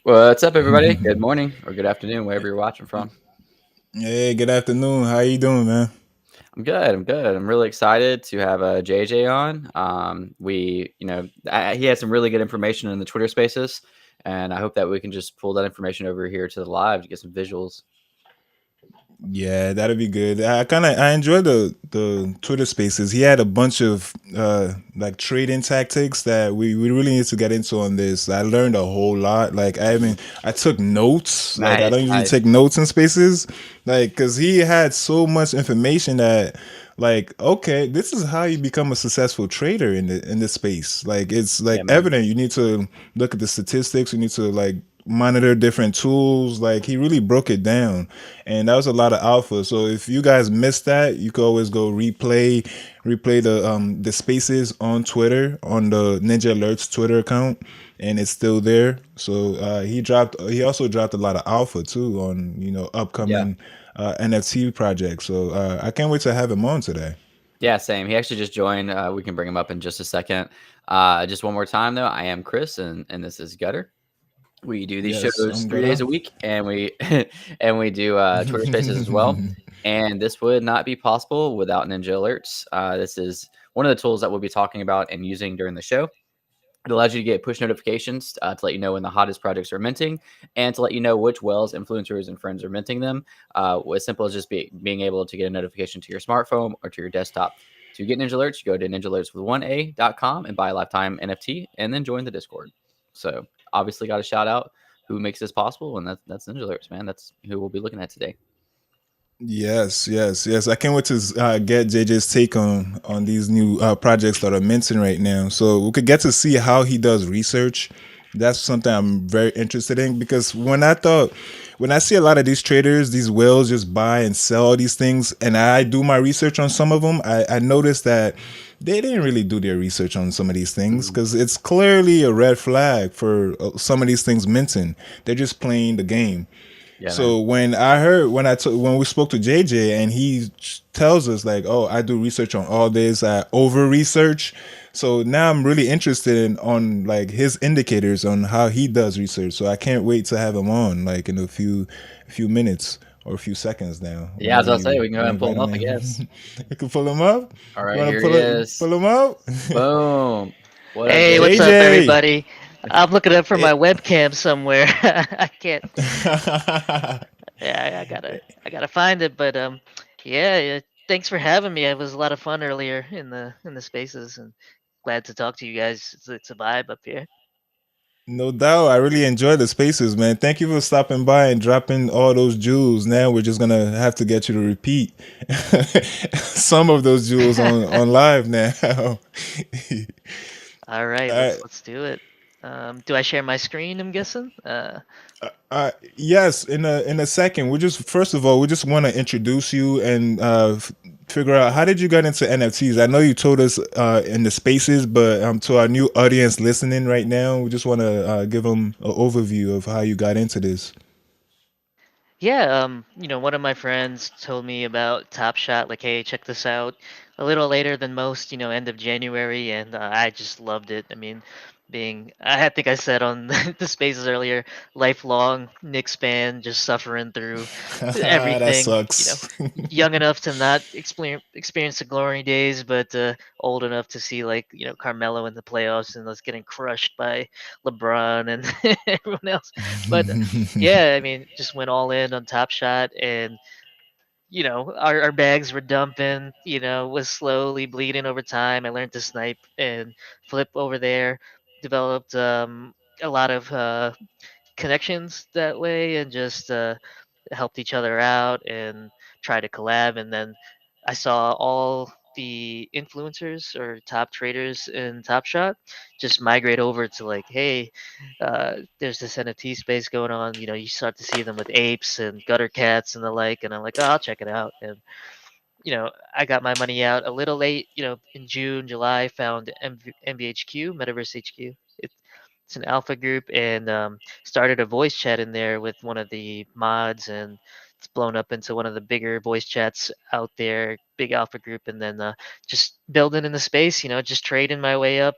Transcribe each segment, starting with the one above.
What's up, everybody? Good morning or good afternoon, wherever you're watching from. Hey, good afternoon. How you doing, man? I'm good. I'm good. I'm really excited to have JJ on. He had some really good information in the Twitter Spaces, and I hope that we can just pull that information over here to the live to get some visuals. Yeah, that'd be good. I enjoyed the Twitter Spaces. He had a bunch of like trading tactics that we really need to get into on this. I learned a whole lot. I took notes. Like I Nice, don't usually nice. take notes in Spaces, like because he had so much information that like okay, this is how you become a successful trader in this space. Like it's Yeah, like man. evident. You need to look at the statistics. You need to like monitor different tools. Like he really broke it down, and that was a lot of alpha. So if you guys missed that, you could always go replay the spaces on Twitter on the Ninjalerts Twitter account, and it's still there. So he also dropped a lot of alpha too on Yeah. upcoming NFT projects. So I can't wait to have him on today. Yeah, same. He actually just joined. We can bring him up in just a second. Just one more time, though. I am Chris, and this is Gutter. We do these Yes, shows I'm 3 days gonna. a week, and we and we do Twitter Spaces as well. And this would not be possible without Ninja Alerts. This is one of the tools that we'll be talking about and using during the show. It allows you to get push notifications to let you know when the hottest projects are minting, and to let you know which whales, influencers, and friends are minting them. As simple as just being able to get a notification to your smartphone or to your desktop. To get Ninja Alerts, you go to ninjalerts with 1a.com and buy a lifetime NFT, and then join the Discord. So obviously, got to shout out who makes this possible, and that's Ninja Alerts, man. That's who we'll be looking at today. Yes, yes, yes. I can't wait to get JJ's take on these new projects that are minting right now. So we could get to see how he does research. That's something I'm very interested in because when I see a lot of these traders, these whales just buy and sell these things, and I do my research on some of them, I noticed that they didn't really do their research on some of these things Mhm. because it's clearly a red flag for some of these things minting. They're just playing the game. Yeah, man. So when we spoke to JJ and he tells us like, oh, I do research on all this, I over research. So now I'm really interested in on like his indicators on how he does research. So I can't wait to have him on like in a few minutes or a few seconds now. Yeah, as Whenever I say, we can go you ahead and pull invite him him up, I guess. in, you can pull him up. All You right, want to here he is. pull him up, Boom. What up, Hey, what's JJ? up, JJ. everybody? I'm looking up for my webcam somewhere. I can't. Yeah, I gotta find it. But yeah. Thanks for having me. It was a lot of fun earlier in the spaces, and glad to talk to you guys. It's a vibe up here. No doubt. I really enjoy the spaces, man. Thank you for stopping by and dropping all those jewels. Now we're just gonna have to get you to repeat some of those jewels on live now. All right, uh, let's do it. Do I share my screen? I'm guessing. yes, in a second. We just first of all we just want to introduce you and figure out how did you get into NFTs. I know you told us in the spaces, but to our new audience listening right now, we just want to give them an overview of how you got into this. Yeah, one of my friends told me about Top Shot, like, hey, check this out. A little later than most, end of January, and I just loved it. I mean, think I said on the spaces earlier, lifelong Knicks fan, just suffering through That everything. sucks. Young enough to not experience the glory days, but old enough to see like Carmelo in the playoffs and us getting crushed by LeBron and everyone else. But yeah, I mean, just went all in on Top Shot, and our bags were dumping. Was slowly bleeding over time. I learned to snipe and flip over there. Developed a lot of connections that way, and just helped each other out and try to collab. And then I saw all the influencers or top traders in Top Shot just migrate over to like, hey, there's this NFT space going on. You start to see them with apes and gutter cats and the like, and I'm like, oh, I'll check it out. And I got my money out a little late. In June, July, found MVHQ, Metaverse HQ. It's an alpha group, and started a voice chat in there with one of the mods, and it's blown up into one of the bigger voice chats out there, big alpha group, and then just building in the space, just trading my way up.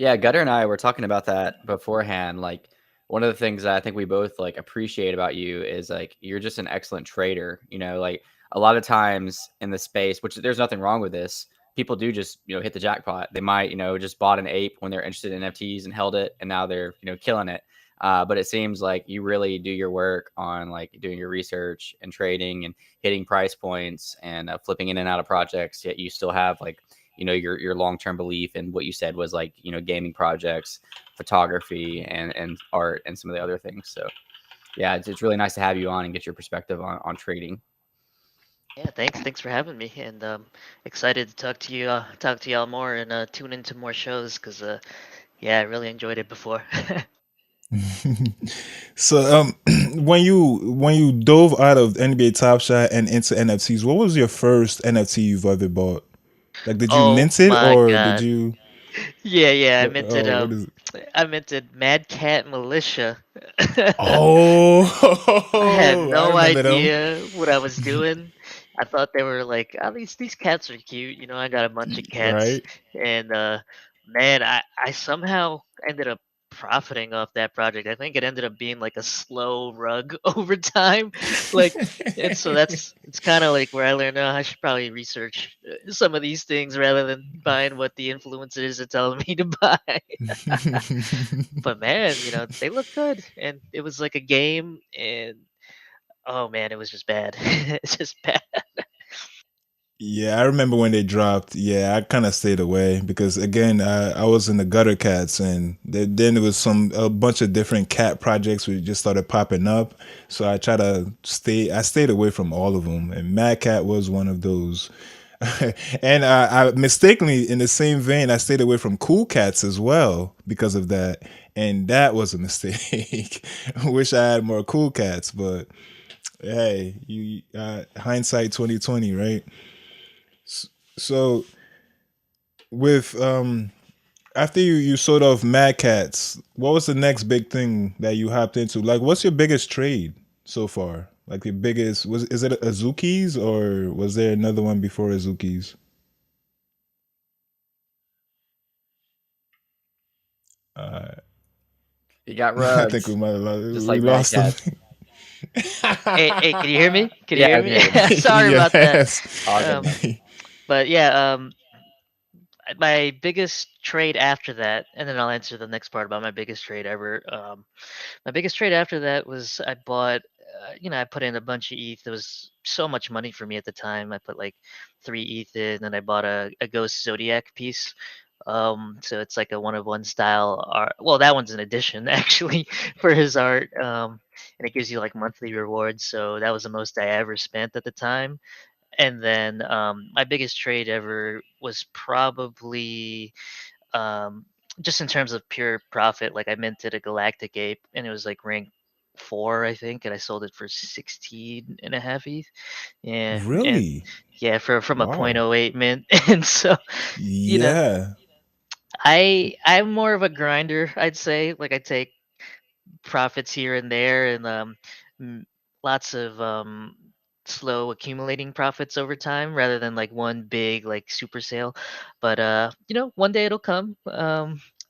Yeah, Gutter and I were talking about that beforehand. Like one of the things that I think we both like appreciate about you is like you're just an excellent trader. You know, like a lot of times in the space, which there's nothing wrong with this. People do just hit the jackpot. They might just bought an ape when they're interested in NFTs and held it, and now they're killing it. But it seems like you really do your work on like doing your research and trading and hitting price points and flipping in and out of projects. Yet you still have like your long-term belief in what you said was like gaming projects, photography, and art and some of the other things. So yeah, it's really nice to have you on and get your perspective on trading. Yeah, thanks for having me, and excited to talk to y'all more, and tune into more shows, because yeah, I really enjoyed it before. So when you dove out of NBA Top Shot and into NFTs, what was your first NFT you've ever bought? Like, did you Oh mint it my or did god. you? Yeah, I What, minted oh, what is? I minted Mad Cat Militia. I had Oh, I no remember them. idea what I was doing. I thought they were like, oh, these cats are cute. I got a bunch of cats, Right? and man, I somehow ended up profiting off that project. I think it ended up being like a slow rug over time, like, and so it's kind of like where I learned, oh, I should probably research some of these things rather than buying what the influencers are telling me to buy. But man, they look good, and it was like a game, and oh man, it was just bad. It's just bad. Yeah, I remember when they dropped. Yeah, I kind of stayed away because again, I was in the gutter cats, and then there was a bunch of different cat projects which just started popping up. So I try to stay. I stayed away from all of them, and Mad Cat was one of those. And I mistakenly, in the same vein, I stayed away from Cool Cats as well because of that, and that was a mistake. I wish I had more Cool Cats, but hey, you hindsight 2020, right? So with after you sort of Mad Cats, what was the next big thing that you hopped into? Like, what's your biggest trade so far? Like your biggest was is it Azuki's or was there another one before Azuki's? Uh, You got I think we rugs, might have just we like Mad lost them. Cats. Hey, can you hear me? Can you Yeah, hear I can me? hear you now. Sorry about that. Yes. All good, Um, man. but yeah, my biggest trade after that, and then I'll answer the next part about my biggest trade ever. My biggest trade after that was I bought, I put in a bunch of ETH. It was so much money for me at the time. I put like 3 ETH in, and I bought a Ghost Zodiac piece. So it's like a one of one style art. Well, that one's an addition actually for his art. And it gives you like monthly rewards. So that was the most I ever spent at the time. And then my biggest trade ever was probably um, just in terms of pure profit. Like I minted a Galactic Ape, and it was like rank 4, I think, and I sold it for 16 and a half ETH. Yeah, and Really? yeah, from a point Wow. oh 0.08 mint. And so, you know, Yeah. I'm more of a grinder, I'd say. Like I take profits here and there, and m- lots of slow accumulating profits over time rather than like one big like super sale. But one day it'll come.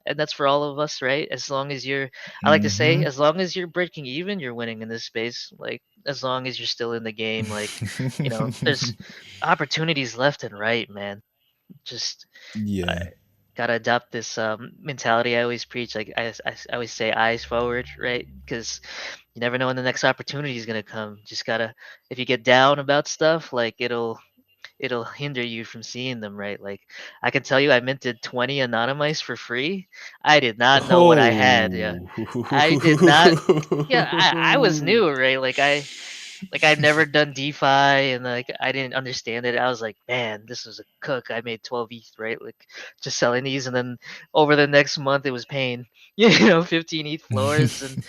And that's for all of us, right? As long as I like to say, Mm-hmm. as long as you're breaking even, you're winning in this space. Like as long as you're still in the game, like there's opportunities left and right, man. Just uh, Yeah. gotta adopt this mentality I always preach. Like I always say, eyes forward, right? Because you never know when the next opportunity is gonna come. Just gotta, if you get down about stuff, like it'll hinder you from seeing them, right? Like I can tell you, I minted 20 anonymized for free. I did not know what I had. Yeah, Oh. I did not. Yeah, I was new, right? Like I'd never done DeFi, and like I didn't understand it. I was like, man, this was a cook. I made 12 ETH, right? Like just selling these, and then over the next month it was pain. 15 ETH floors, and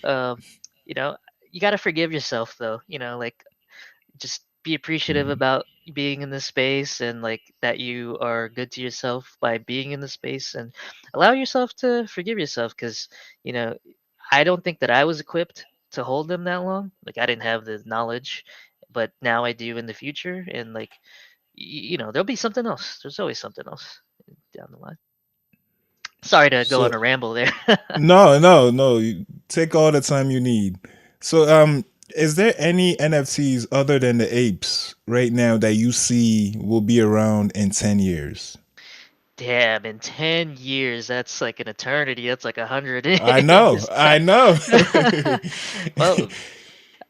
um, you know, you got to forgive yourself though. Like just be appreciative Mhm. about being in this space, and like that you are good to yourself by being in the space, and allow yourself to forgive yourself, because you know I don't think that I was equipped to hold them that long. Like I didn't have the knowledge, but now I do in the future, and like there'll be something else. There's always something else down the line. Sorry to go So on a ramble there. no, no, no. You take all the time you need. So, is there any NFTs other than the apes right now that you see will be around in 10 years? Damn, in 10 years, that's like an eternity. That's like 100 I in know, this I time. know. Well,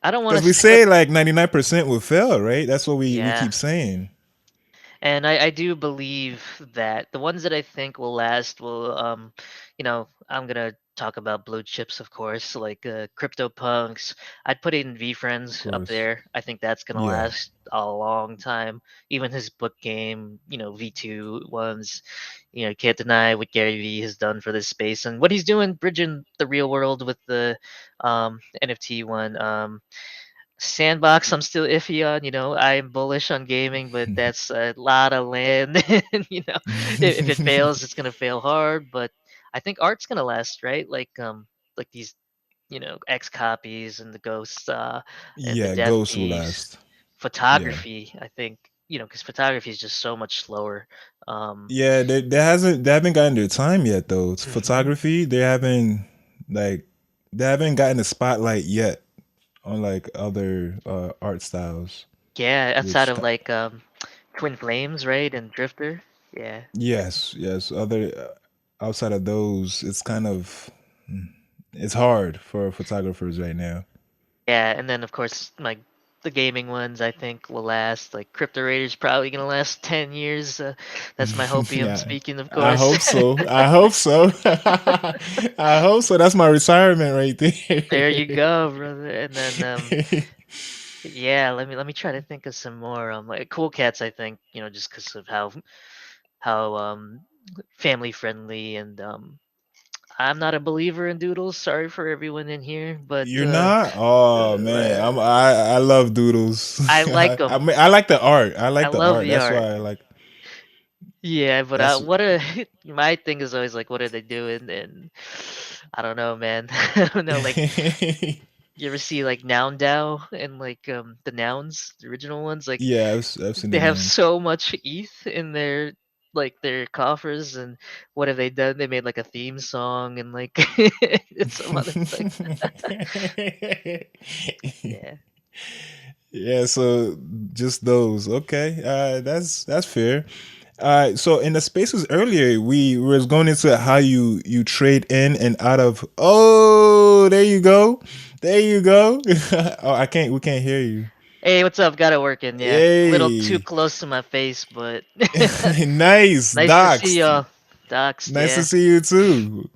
I don't want Because to we stick up. say like 99% will fail, right? That's what we Yeah. keep saying. And I do believe that the ones that I think will last will, I'm gonna talk about blue chips, of course, like CryptoPunks. I'd put in Of VFriends up course. there. I think that's gonna Yeah. last a long time. Even his book game, V2 ones, can't deny what Gary Vee has done for this space and what he's doing, bridging the real world with the NFT one. Sandbox, I'm still iffy on. I'm bullish on gaming, but that's a lot of land. And if it fails, it's gonna fail hard. But I think art's gonna last, right? Like these, X copies and the ghosts, and the Yeah, death Ghost will piece. last. Yeah. Photography, I think, because photography is just so much slower. Um, Yeah, they haven't gotten their time yet though. It's mhm. photography, like they haven't gotten the spotlight yet on like other art styles. Yeah, outside Which of like Twin Flames, right, and Drifter. Yeah, but yes, yes, other outside of those, it's kind of it's hard for photographers right now. yeah, and then of course the gaming ones I think will last. Like Crypto Raider's probably gonna last 10 years. That's my hopium Yeah, speaking, of I course. hope so. I hope so. I hope so. That's my retirement right There you there. go, brother. And then yeah, let me try to think of some more. Like Cool Cats, I think just because of how family friendly and I'm not a believer in doodles. Sorry for everyone in here, but You're not? Oh man, uh, I love doodles. I like I them. mean, I like the art. I I like the love art. the That's art. why I like. Yeah, but That's what are my thing is always like, what are they doing? And I don't know, man. I don't know. Like, you ever see like Noun DAO and like the nouns, the original ones? Like, yeah. I've seen they the have nouns. so much ETH in their coffers, and what have they done? They made like a theme song and like it's some other like yeah. Yeah, so just those. Okay, that's fair. So in the spaces earlier, we was going into how you trade in and out of. Oh, there you go, there you go. Oh, I can't. We can't hear you. Hey, what's up? Got it working. Yeah, a little too Hey, close to my face, but nice, nice to see doxed. y'all. Doxed, Nice to yeah. see you too.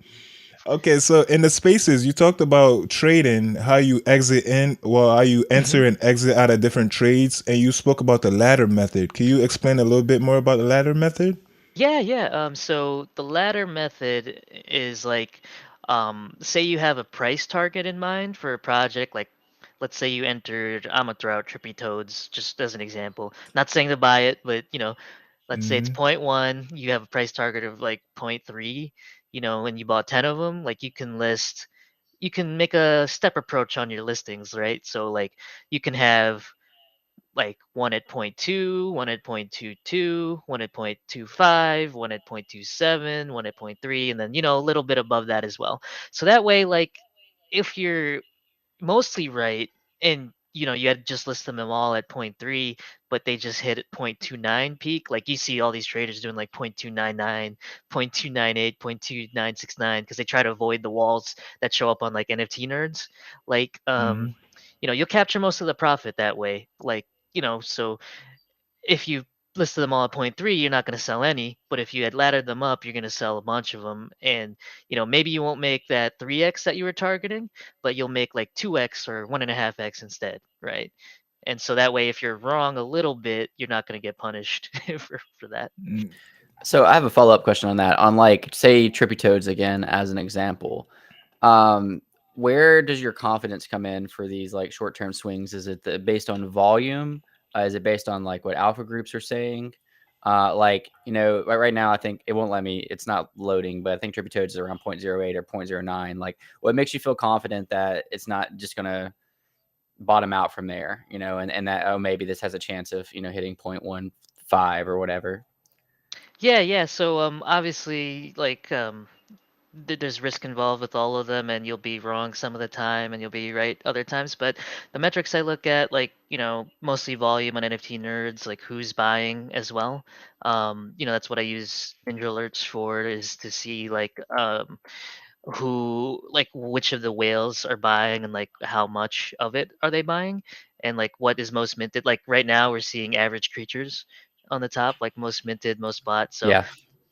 Okay, so in the spaces you talked about trading, how you exit in, well, how you Mhm. enter and exit out of different trades, and you spoke about the ladder method. Can you explain a little bit more about the ladder method? Yeah, yeah. So the latter method is like, say you have a price target in mind for a project. Like, let's say you entered. I'm gonna throw out Trippy Toads just as an example. Not saying to buy it, but let's say it's Hmm. point one. You have a price target of like point three. And you bought 10 of them. Like, you can make a step approach on your listings, right? So like, you can have like one at point two, one at point 0.22, one at point 0.25, one at point 0.27, one at point three, and then a little bit above that as well. So that way, like, if you're mostly right and you had just listed them all at point three, but they just hit at point 0.29 peak, like you see all these traders doing like point 0.299, point 0.298, point 0.2969, because they try to avoid the walls that show up on like NFT nerds. Like, Hmm. you'll capture most of the profit that way. Like, so if you listed them all at point three, you're not going to sell any. But if you had laddered them up, you're going to sell a bunch of them. And, maybe you won't make that 3x that you were targeting, but you'll make like 2x or 1.5x instead. Right. And so that way, if you're wrong a little bit, you're not going to get punished for that. So I have a follow up question on that. On like say Trippy Toads again as an example. Um, where does your confidence come in for these like short term swings? Is it based on volume? Is it based on like what alpha groups are saying? Like right now I think it won't let me. It's not loading, but I think Trippy Toads is around 0.08 or 0.09. Like, what makes you feel confident that it's not just gonna bottom out from there? And that, oh, maybe this has a chance of hitting 0.15 or whatever. Yeah, yeah. So obviously, like there's risk involved with all of them, and you'll be wrong some of the time and you'll be right other times. But the metrics I look at, like, mostly volume on NFT nerds, like who's buying as well. That's what I use Ninja Alerts for, is to see like who, like which of the whales are buying, and like how much of it are they buying, and like what is most minted. Like right now we're seeing average creatures on the top, like most minted, most bought. So Yeah.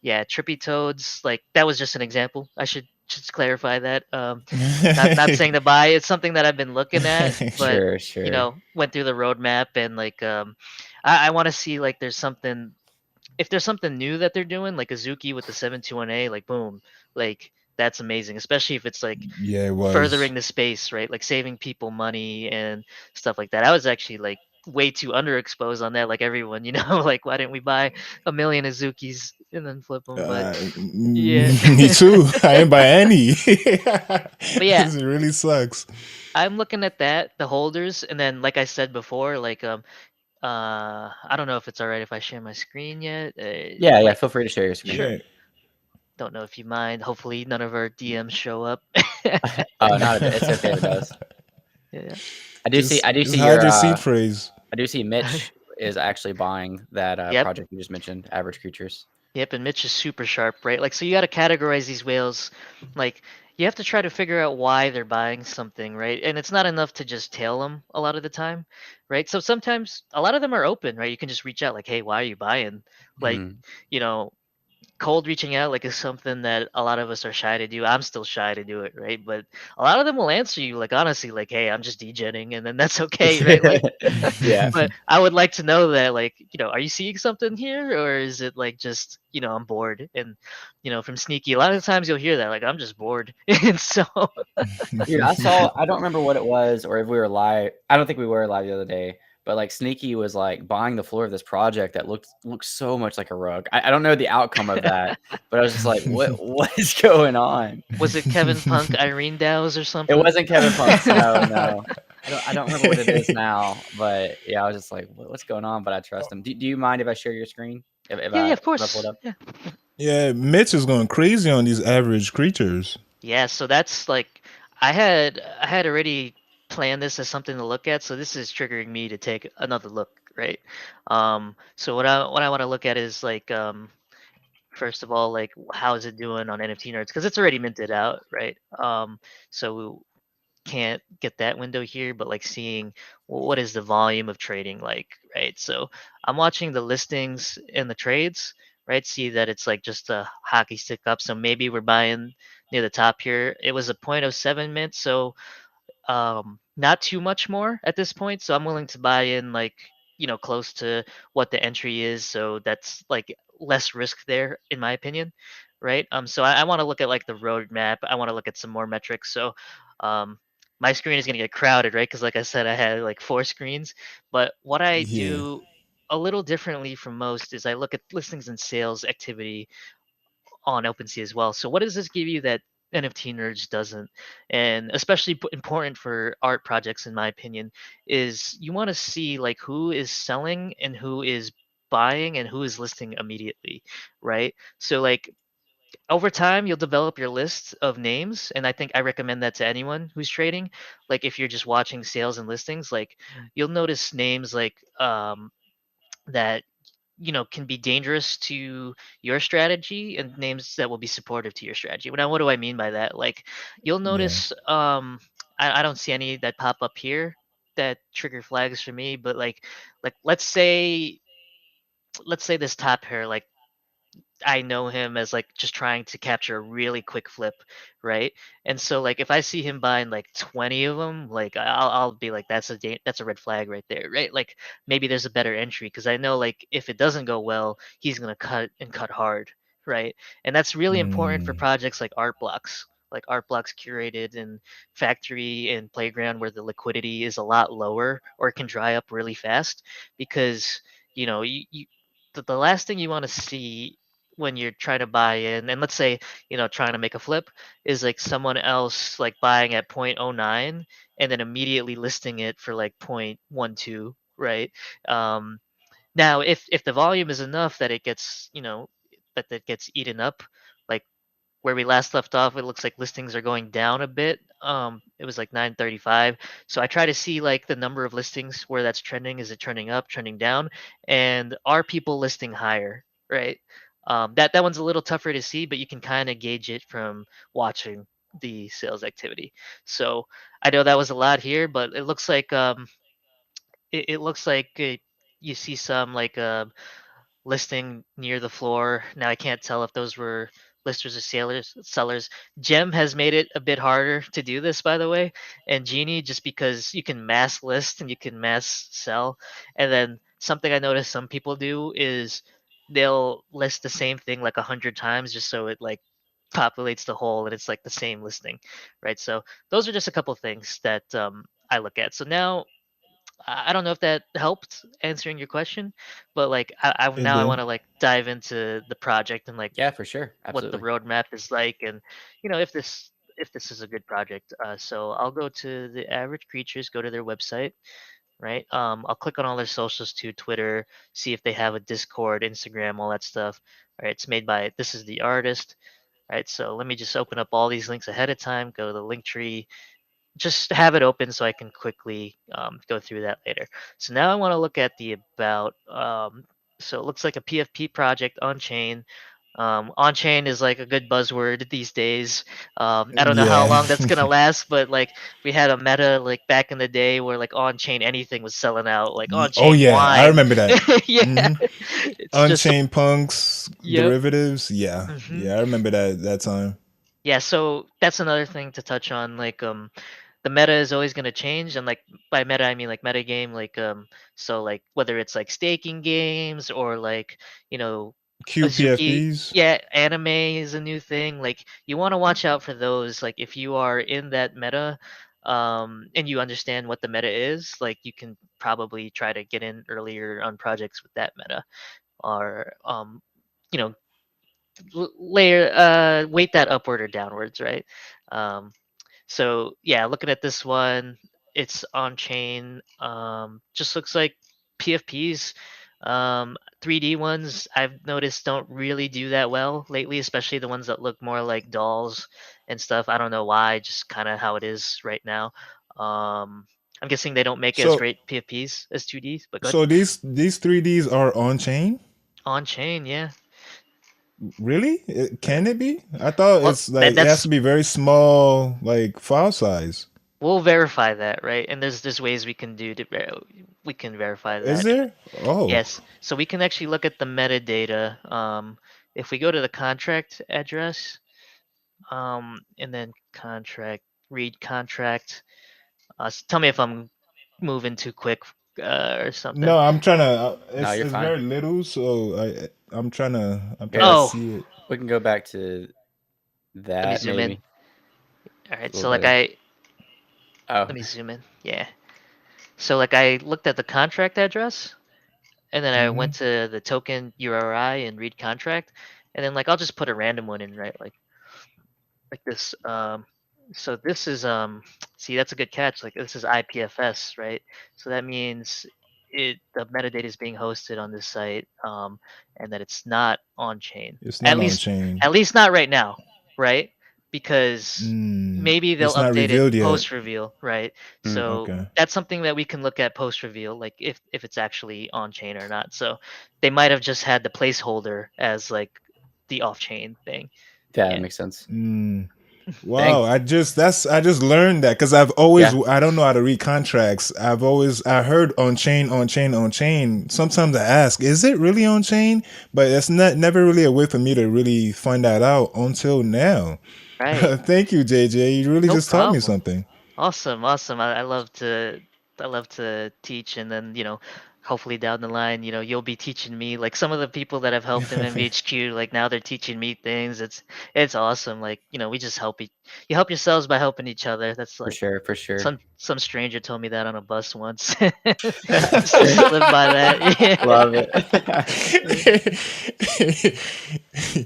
yeah, trippy toads, like that was just an example. I should just clarify that. Not saying to buy. It's something that I've been looking at, but Sure, sure. went through the roadmap, and like I want to see like there's something, if there's something new that they're doing, like Azuki with the 721A, like boom, like that's amazing. Especially if it's like Yeah, it was. furthering the space, right? Like saving people money and stuff like that. I was actually like way too underexposed on that, like everyone, like why didn't we buy a million Azukis and then flip them? But yeah. Me too. I ain't buy any. But yeah, This really sucks. I'm looking at that, the holders, and then like I said before, like I don't know if it's all right if I share my screen yet. Yeah, yeah, Like, feel free to share your screen. sure. Yeah. Don't know if you mind. Hopefully none of our DMs show up. Not a bit. It's okay if it does. Yeah. I do just see hide your your seed phrase. I do see Mitch is actually buying that Yep. project you just mentioned, Average Creatures. Yep, and Mitch is super sharp, right? Like, so you got to categorize these whales. Like, you have to try to figure out why they're buying something, right? And it's not enough to just tail them a lot of the time, right? So sometimes a lot of them are open, right? You can just reach out, like, hey, why are you buying? Like, Mhm. you know, cold reaching out, like, is something that a lot of us are shy to do. I'm still shy to do it, right? But a lot of them will answer you, like, honestly, like, hey, I'm just degenning, and then that's okay, right? Like, Yeah. but I would like to know that, like, are you seeing something here, or is it like just, I'm bored? And from Sneaky, a lot of times you'll hear that, like, I'm just bored. And so Dude, I don't remember what it was or if we were live. I don't think we were live the other day, but like Sneaky was like buying the floor of this project that looks so much like a rug. I don't know the outcome of that, but I was just like, what is going on? was it Kevin Punk, Irene Dows, or It something? wasn't Kevin Punk's. No, no. I don't remember what it is now, but yeah, I was just like, what's going on? But I trust him. Do you mind if I share your screen? Yeah, yeah, of If I pull it course. up? Yeah. Yeah, Mitch is going crazy on these average creatures. Yeah, so that's like I had already planned this as something to look at, so this is triggering me to take another look, right? So what I want to look at is like first of all, like how is it doing on NFT Nerds, because it's already minted out, right? So can't get that window here, but like seeing what is the volume of trading like, right? So I'm watching the listings and the trades, right? See that it's like just a hockey stick up. So maybe we're buying near the top here. It was a 0.07 mint, so not too much more at this point. So I'm willing to buy in like, close to what the entry is. So that's like less risk there, in my opinion. Right. So I want to look at like the roadmap. I want to look at some more metrics. So um my screen is gonna get crowded, right? Because like I said, I had like four screens. But what I Yeah. do a little differently from most is I look at listings and sales activity on OpenSea as well. So what does this give you that NFT Nerds doesn't? And especially important for art projects, in my opinion, is you want to see like who is selling and who is buying and who is listing immediately, right? So like over time you'll develop your list of names, and I think I recommend that to anyone who's trading. Like if you're just watching sales and listings, like you'll notice names like that can be dangerous to your strategy, and names that will be supportive to your strategy. Now, what do I mean by that? Like, you'll Yeah. notice, I don't see any that pop up here that trigger flags for me, but like let's say this top pair, like I know him as like just trying to capture a really quick flip, right? And so like if I see him buying like 20 of them, like I'll be like that's a red flag right there, right? Like maybe there's a better entry, because I know like if it doesn't go well, he's gonna cut and cut hard, right? And that's really important for Mm, projects like art blocks. Like art blocks curated in factory and playground, where the liquidity is a lot lower or can dry up really fast, because you the last thing you want to see when you're trying to buy in, and let's say trying to make a flip, is like someone else like buying at 0.09 and then immediately listing it for like 0.12, right? Now if the volume is enough that it gets that gets eaten up, like where we last left off, it looks like listings are going down a bit. It was like 935. So I try to see like the number of listings where that's trending. Is it trending up, trending down? And are people listing higher, right? That one's a little tougher to see, but you can kind of gauge it from watching the sales activity. So I know that was a lot here, but it looks like it looks like you see some like listing near the floor. Now I can't tell if those were listers or sellers. Gem has made it a bit harder to do this, by the way, and Genie, just because you can mass list and you can mass sell. And then something I noticed some people do is they'll list the same thing like 100 times just so it like populates the whole and it's like the same listing, right? So those are just a couple things that I look at. So now I don't know if that helped answering your question, but like It now I want did. to like dive into the project and like Yeah, for sure. what the Absolutely. roadmap is like, and if this is a good project. So I'll go to the average creatures, go to their website, right? I'll click on all their socials too, Twitter, see if they have a Discord, Instagram, all that stuff. All right, it's made by this is the artist. Right, so let me just open up all these links ahead of time. Go to the link tree, just have it open so I can quickly go through that later. So now I want to look at the about. So it looks like a PFP project on chain. On chain is like a good buzzword these days. I don't know how Yeah. long that's gonna last, but like we had a meta like back in the day where like on chain anything was selling out, like on Oh chain yeah, I wine. remember that. Yeah, Hmm. it's just Unchained Punks yep. derivatives. Yeah, Hmm. yeah, I remember that time. Yeah, so that's another thing to touch on. Like the meta is always going to change, and like by meta I mean like meta game, like so like whether it's like staking games or like you know Azuki, QPFPs. yeah, anime is a new thing. Like you want to watch out for those. Like if you are in that meta, and you understand what the meta is, like you can probably try to get in earlier on projects with that meta, or you know layer weight that upward or downwards, right? Um, so yeah, looking at this one, it's on chain. Just looks like PFPs. 3D ones I've noticed don't really do that well lately, especially the ones that look more like dolls and stuff. I don't know why, just kind of how it is right now. I'm guessing they don't make as So great PFPs as 2Ds, but good. so these 3Ds are on chain? On chain, yeah. Really? Can it be? I thought Well, it's like it has that's to be very small, like file size. we'll verify that, right? And there's ways we can do to we can verify Is that. there? Oh, Yes. So we can actually look at the metadata. If we go to the contract address, and then contract, read contract. Tell me if I'm moving too quick or something. no, I'm trying to. No, It's you're it's fine. very little, so I'm Here, trying to Oh, let's see it. we can go back to let me that zoom in. maybe. All right. It's a little So like better. I Oh, let me zoom in. Yeah. So like I looked at the contract address, and then I Hmm. went to the token URI and read contract, and then like I'll just put a random one in, right? Like this. So this is see, that's a good catch. Like this is IPFS, right? So that means the metadata is being hosted on this site, and that it's not on chain. It's At not on least chain. at least not right now, right? Because maybe they'll It's not update it revealed yet. post reveal, right? mm, So Okay. that's something that we can look at post reveal, like if it's actually on chain or not. So they might have just had the placeholder as like the off chain thing. yeah, that Yeah. makes sense. Mm. Dang. Wow, I just learned that because I've always Yeah, I don't know how to read contracts. I heard on chain, on chain, on chain. Sometimes I ask, is it really on chain? But it's not never really a way for me to really find that out until now. Right. Thank you, JJ. You really No just taught me problem. something. Awesome, awesome. I love to teach, and then hopefully down the line, you'll be teaching me like some of the people that have helped in MVHQ, like now they're teaching me things. It's awesome. Like, we just you help yourselves by helping each other. That's for like sure, for sure. some stranger told me that on a bus once. Just live by that. Love it. Yeah.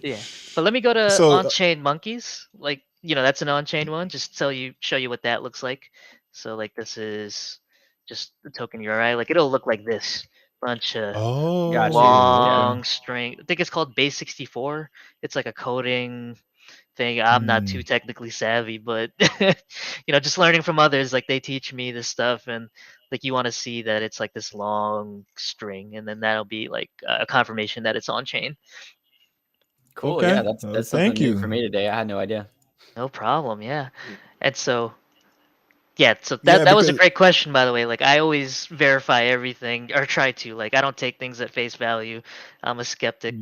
Yeah. But let me go to so on-chain monkeys. Like, that's an on-chain one. Just show you what that looks like. So like this is just the token URI. Like it'll look like this. Bunch of Got you. oh, Yeah. okay. long string. I think it's called base 64. It's like a coding. thing. I'm not too Mm. technically savvy, but just learning from others, like they teach me this stuff, and like you want to see that it's like this long string, and then that'll be like a confirmation that it's on chain. Cool. Okay. Yeah, that's something Thank new for you. me today. I had no idea. No problem. Yeah. And so yeah, so that Yeah, that was a because great question, by the way. Like I always verify everything or try to. Like I don't take things at face value. I'm a skeptic.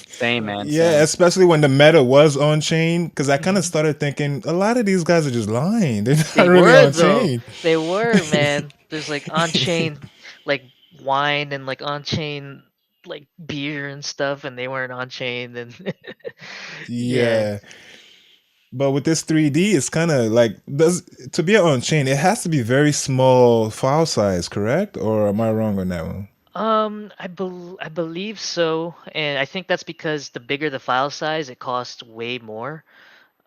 Same, Uh, man. yeah, Same. especially when the meta was on chain, because I kind of mhm. started thinking a lot of these guys are just lying. They're not They really were on though. chain. They were, man. There's like on-chain like wine and like on-chain like beer and stuff, and they weren't on-chain. And yeah. Yeah. But with this 3D, it's kind of like does to be on chain, it has to be very small file size, correct? Or am I wrong on that one? I believe so, and I think that's because the bigger the file size, it costs way more.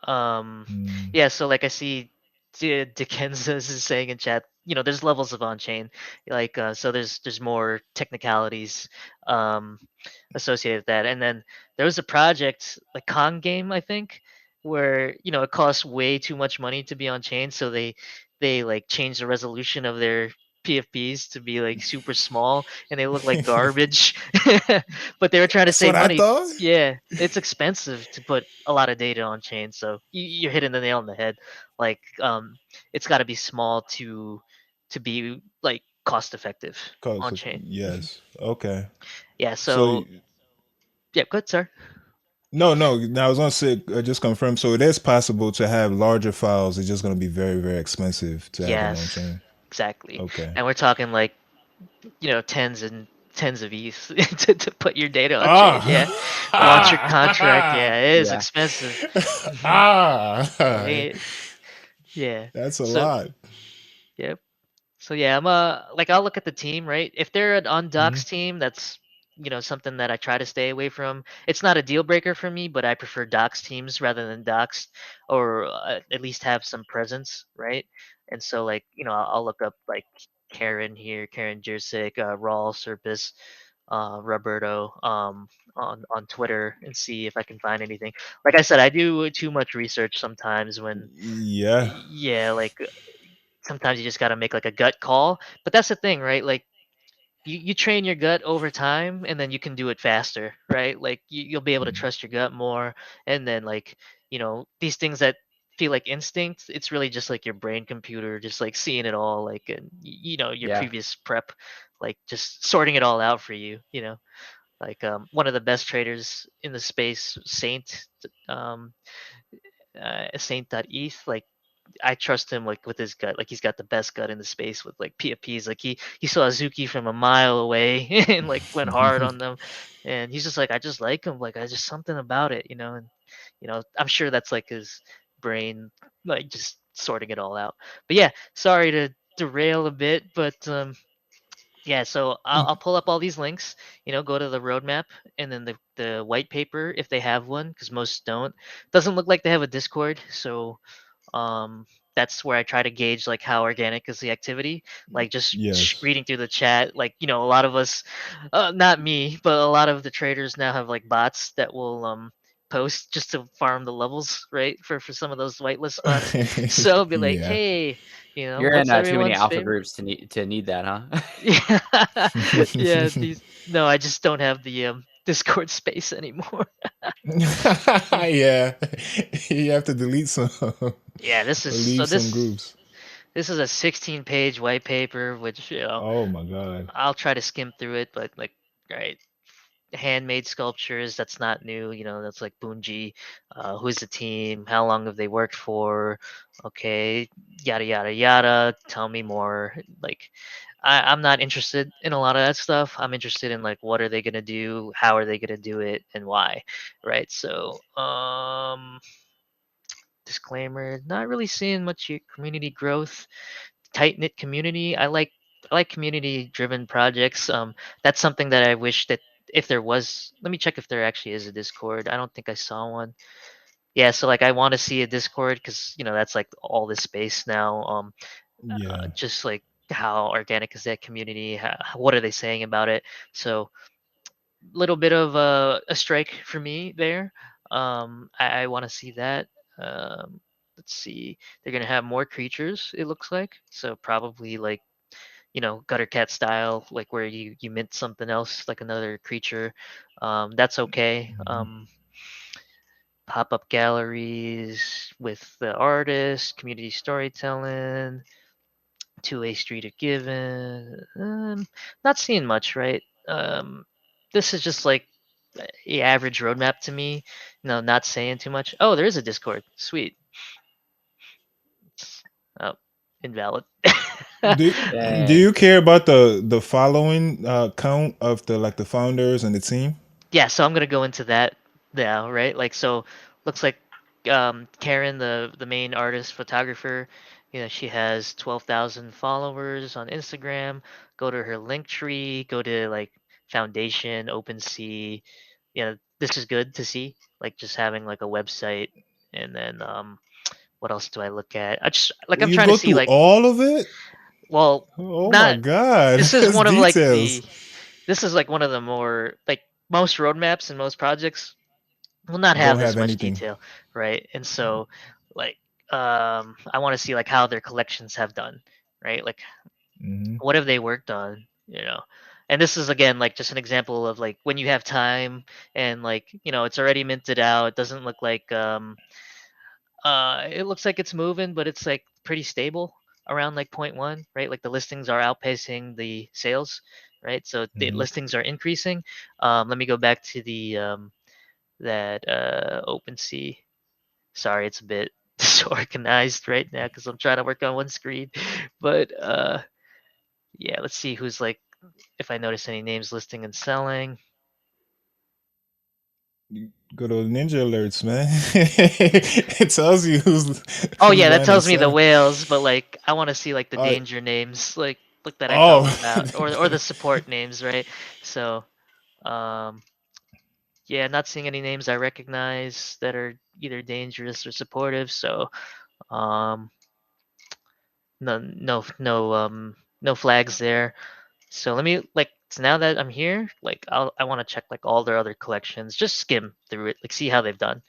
Um, Mm, yeah, so like I see Dickenza is saying in chat, there's levels of on-chain, like so there's more technicalities um associated with that. And then there was a project like Kong game, I think, where it costs way too much money to be on chain, so they like changed the resolution of their PFPs to be like super small and they look like garbage. But they were trying to that's what save I money. thought. Yeah, it's expensive to put a lot of data on chain, so you're hitting the nail on the head. Like it's got to be small to be like cost effective Cause on chain. yes, okay. Yeah, So so yeah, good sir. no, no. Now I was gonna say just confirm. So it is possible to have larger files. It's just gonna be very, very expensive to have them on Yes, chain. exactly. Okay. And we're talking like, tens and tens of ETH to put your data on chain. Yeah. Launch your contract. Ah. Yeah, it is Yeah. expensive. ah. Eh, yeah. That's a So, lot. yeah. So yeah, I'm like I'll look at the team, right? If they're an Mhm. undocs team, that's something that I try to stay away from. It's not a deal breaker for me, but I prefer docs teams rather than docs, or at least have some presence, right? And so like I'll look up like Karen here, Karen Jursic, Raul Serpis, Roberto, on Twitter and see if I can find anything. Like I said, I do too much research sometimes when Yeah. yeah, like sometimes you just got to make like a gut call. But that's the thing, right? Like you train your gut over time and then you can do it faster, right? Like you'll be able to trust your gut more. And then like these things that feel like instinct, it's really just like your brain computer just like seeing it all, like, and your Yeah. previous prep, like just sorting it all out for you. Like one of the best traders in the space, um Saint.eth, like I trust him like with his gut. Like he's got the best gut in the space with like PFPs. Like he saw Azuki from a mile away and like went hard on them. And he's just like, I just like him. Like I just something about it. And I'm sure that's like his brain like just sorting it all out. But yeah, sorry to derail a bit, but yeah, so I'll pull up all these links, go to the roadmap and then the white paper if they have one, because most don't. Doesn't look like they have a Discord, so um that's where I try to gauge like how organic is the activity, like just Yes. reading through the chat. Like a lot of us, not me, but a lot of the traders now have like bots that will post just to farm the levels, right, for some of those whitelist spots. So I'll be like, yeah. hey, You're in what's too many everyone's alpha favorite? groups to need that, huh? Yeah. Yeah, these no, I just don't have the Discord space anymore. yeah. You have to delete some Yeah, or leave some groups. this is a 16-page white paper, which Oh my god. I'll try to skim through it, but like, right, handmade sculptures, that's not new. That's like Bunji. Who's the team? How long have they worked for? Okay, yada yada yada. Tell me more. Like, I'm not interested in a lot of that stuff. I'm interested in like what are they gonna do, how are they gonna do it, and why, right? So, disclaimer: not really seeing much community growth, tight knit community. I like community driven projects. That's something that I wish that if there was. Let me check if there actually is a Discord. I don't think I saw one. Yeah, so like I want to see a Discord because that's like all this space now. Yeah. Just like how organic is that community? What are they saying about it? So little bit of a strike for me there. I want to see that. Um, let's see. They're gonna have more creatures. It looks like so probably like gutter cat style, like where you mint something else like another creature. That's okay. Pop up galleries with the artist, community storytelling, two-way street of given. Not seeing much, right? This is just like a average roadmap to me. No, not saying too much. Oh, there is a Discord. Sweet. Oh, invalid. Do Dang. you care about the following count of the like the founders and the team? Yeah, so I'm gonna go into that now, right? Like, so looks like Karen, the main artist photographer, she has 12,000 followers on Instagram. Go to her link tree, go to like Foundation, OpenSea. This is good to see. Like just having like a website, and then what else do I look at? I'm You trying to go see through like, all of it? well, Oh my not god, this is that's one of like details. the this is like one of the more like most roadmaps and most projects will not have Don't this have much anything. detail, right? And so like I want to see like how their collections have done, right? Like Hmm. what have they worked on, And this is again like just an example of like when you have time and like, it's already minted out, it doesn't look like it looks like it's moving, but it's like pretty stable around like point one, right? Like the listings are outpacing the sales, right? So the Hmm. listings are increasing. Let me go back to the that OpenSea. Sorry, it's a bit disorganized right now because I'm trying to work on one screen. But yeah, let's see who's like if I notice any names listing and selling. Go to Ninja Alerts, man. It tells you Oh who's yeah, that buying and tells me the selling. whales, but like I want to see like the Uh, danger names, like that I oh, know about, or the support names, right? So um yeah, not seeing any names I recognize that are either dangerous or supportive. So um no flags there. So let me like so now that I'm here, like I want to check like all their other collections, just skim through it, like see how they've done,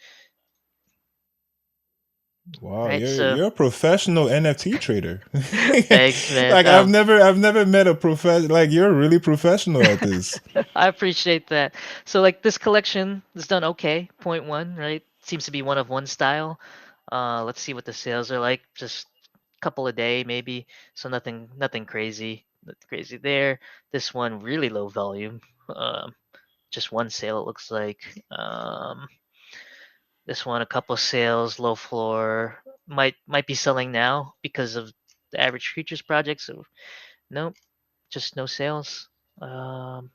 wow, right? you're So you're a professional NFT trader. thanks, man. Like I've never met a like you're really professional at this. I appreciate that. So like this collection is done okay, point one, right? Seems to be one of one style. Let's see what the sales are like. Just a couple a day maybe. So nothing crazy. Nothing crazy there. This one really low volume. Just one sale it looks like. This one a couple sales, low floor. Might be selling now because of the average creatures project. So nope, just no sales. Um,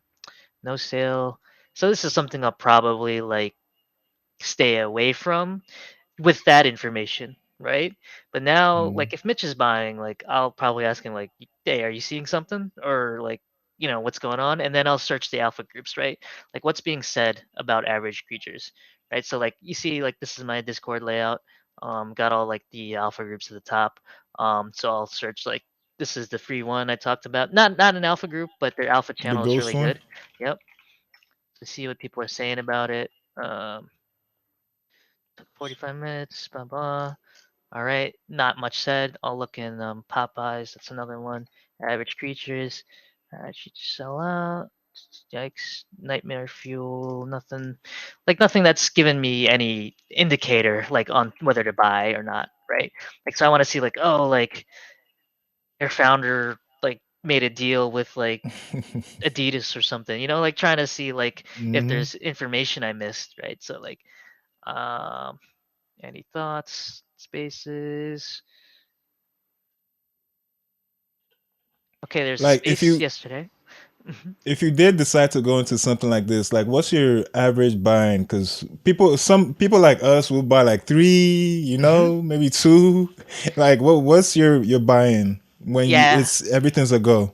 no sale. So this is something I'll probably like stay away from with that information, right? But now, Mhm. like if Mitch is buying, like I'll probably ask him like, "Hey, are you seeing something?" Or like, what's going on? And then I'll search the alpha groups, right? Like what's being said about average creatures, right? So like you see, like this is my Discord layout. Got all like the alpha groups at the top. So I'll search like this is the free one I talked about. Not an alpha group, but their alpha The channel is ghost really one. good. Yep. To see what people are saying about it. Um, 45 minutes, blah blah. All right, not much said. I'll look in Popeyes. That's another one. Average creatures. Should sell out. Yikes! Nightmare fuel. Nothing, like nothing that's given me any indicator like on whether to buy or not. Right? Like so, I want to see like like their founder like made a deal with like Adidas or something. Like trying to see like if Hmm. there's information I missed. Right? So like um, any thoughts? Spaces. Okay, there's a Like if space you yesterday. Mhm. if you did decide to go into something like this, like what's your average buying? Because some people like us will buy like three, Mhm. maybe two. Like what's your buying when Yeah, it's everything's a go?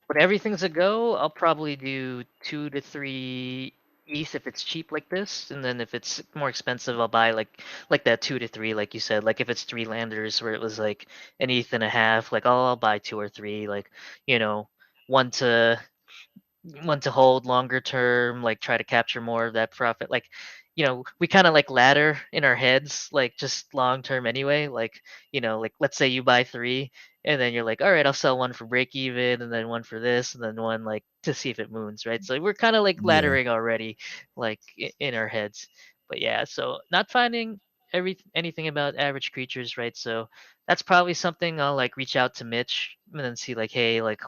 when everything's a go, I'll probably do 2 to 3 ETH if it's cheap like this, and then if it's more expensive, I'll buy like that 2 to 3, like you said. Like if it's three landers where it was like an ETH and a half, like I'll buy two or three, like you know, one to one to hold longer term, like try to capture more of that profit. Like, we kind of like ladder in our heads, like just long term anyway. Like, like let's say you buy three, and then you're like, all right, I'll sell one for break even, and then one for this, and then one like to see if it moons, right? So we're kind of like Yeah. laddering already, like in our heads. But yeah, so not finding anything about average creatures, right? So that's probably something I'll like reach out to Mitch and then see like, hey, like,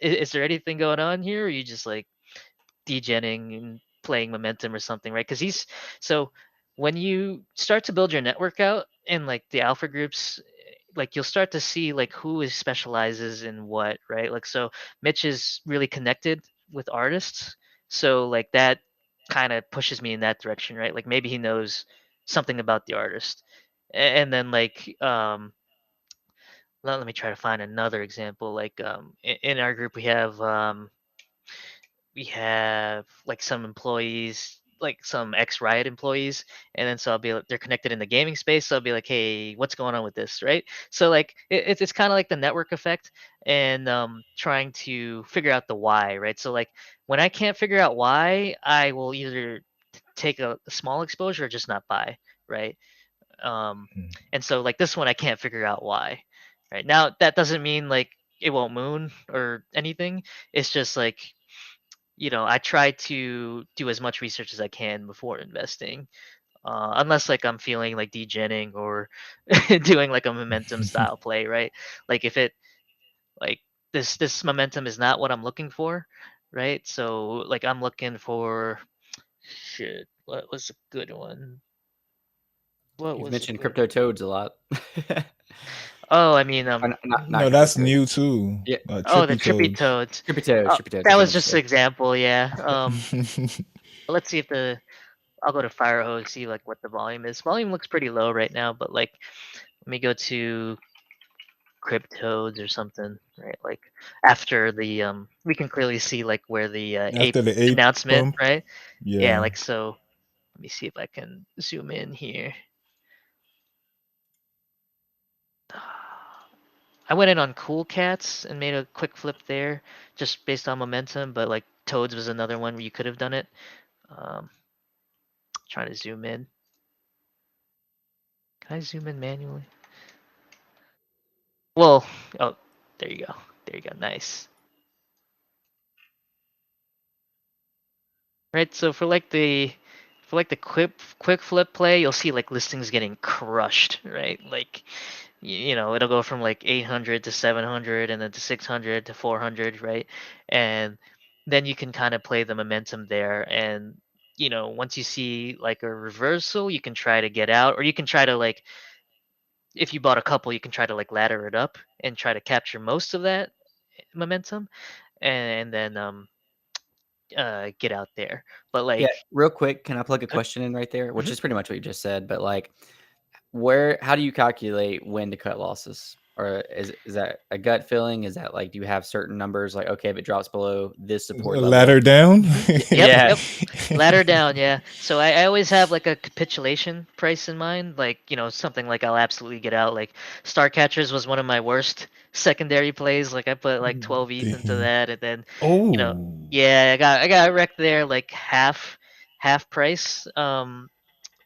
is there anything going on here? Or are you just like degenning and playing momentum or something, right? Because he's so when you start to build your network out in like the alpha groups, like you'll start to see like who is specializes in what, right? Like so Mitch is really connected with artists. So like that kind of pushes me in that direction, right? Like maybe he knows something about the artist. And then like let me try to find another example. Like in our group we have like some employees, like some ex Riot employees, and then so I'll be like, they're connected in the gaming space, so I'll be like, hey, what's going on with this, right? So like it's kind of like the network effect, and trying to figure out the why, right? So like when I can't figure out why, I will either take a small exposure or just not buy, right? Um, and so like this one, I can't figure out why, right? Now that doesn't mean like it won't moon or anything. It's just like I try to do as much research as I can before investing. Unless like I'm feeling like degenning or doing like a momentum style play, right? Like if it like this momentum is not what I'm looking for, right? So like I'm looking for shit. What was a good one? What You've was a mentioned good crypto one? toads a lot. Oh, I mean Or not No, crypto that's toads. new too. Yeah, oh, the Trippy trippy toads. toads. trippy toads, Oh, trippy toads. that That's what I was meant to just an say. example, yeah. Let's see if I'll go to Firehose, see like what the volume is. Volume looks pretty low right now, but like let me go to cryptodes or something, right? Like after the we can clearly see like where the ape After the eight announcement, pump, right? Yeah, yeah. like so let me see if I can zoom in here. I went in on Cool Cats and made a quick flip there just based on momentum, but like Toads was another one where you could have done it. Um trying to zoom in. Can I zoom in manually? Well, oh, there you go. There you go. Nice. Right, so for like the quick flip play, you'll see like listings getting crushed, right? Like it'll go from like 800 to 700 and then to 600 to 400, right? And then you can kind of play the momentum there, and once you see like a reversal, you can try to get out, or you can try to like if you bought a couple, you can try to like ladder it up and try to capture most of that momentum, and then get out there. But Yeah, like real quick, can I plug a uh, question in right there? Which mhm. is pretty much what you just said, but like, how do you calculate when to cut losses? Or is that a gut feeling? Is that like, do you have certain numbers like, okay, if it drops below this support A level? ladder down. Yep, Yeah. yep. Ladder down, yeah. So I always have like a capitulation price in mind, like something like I'll absolutely get out. Like Star Catchers was one of my worst secondary plays. Like I put like 12 ETH into Damn. that, and then you know, Oh. yeah, I got wrecked there like half price.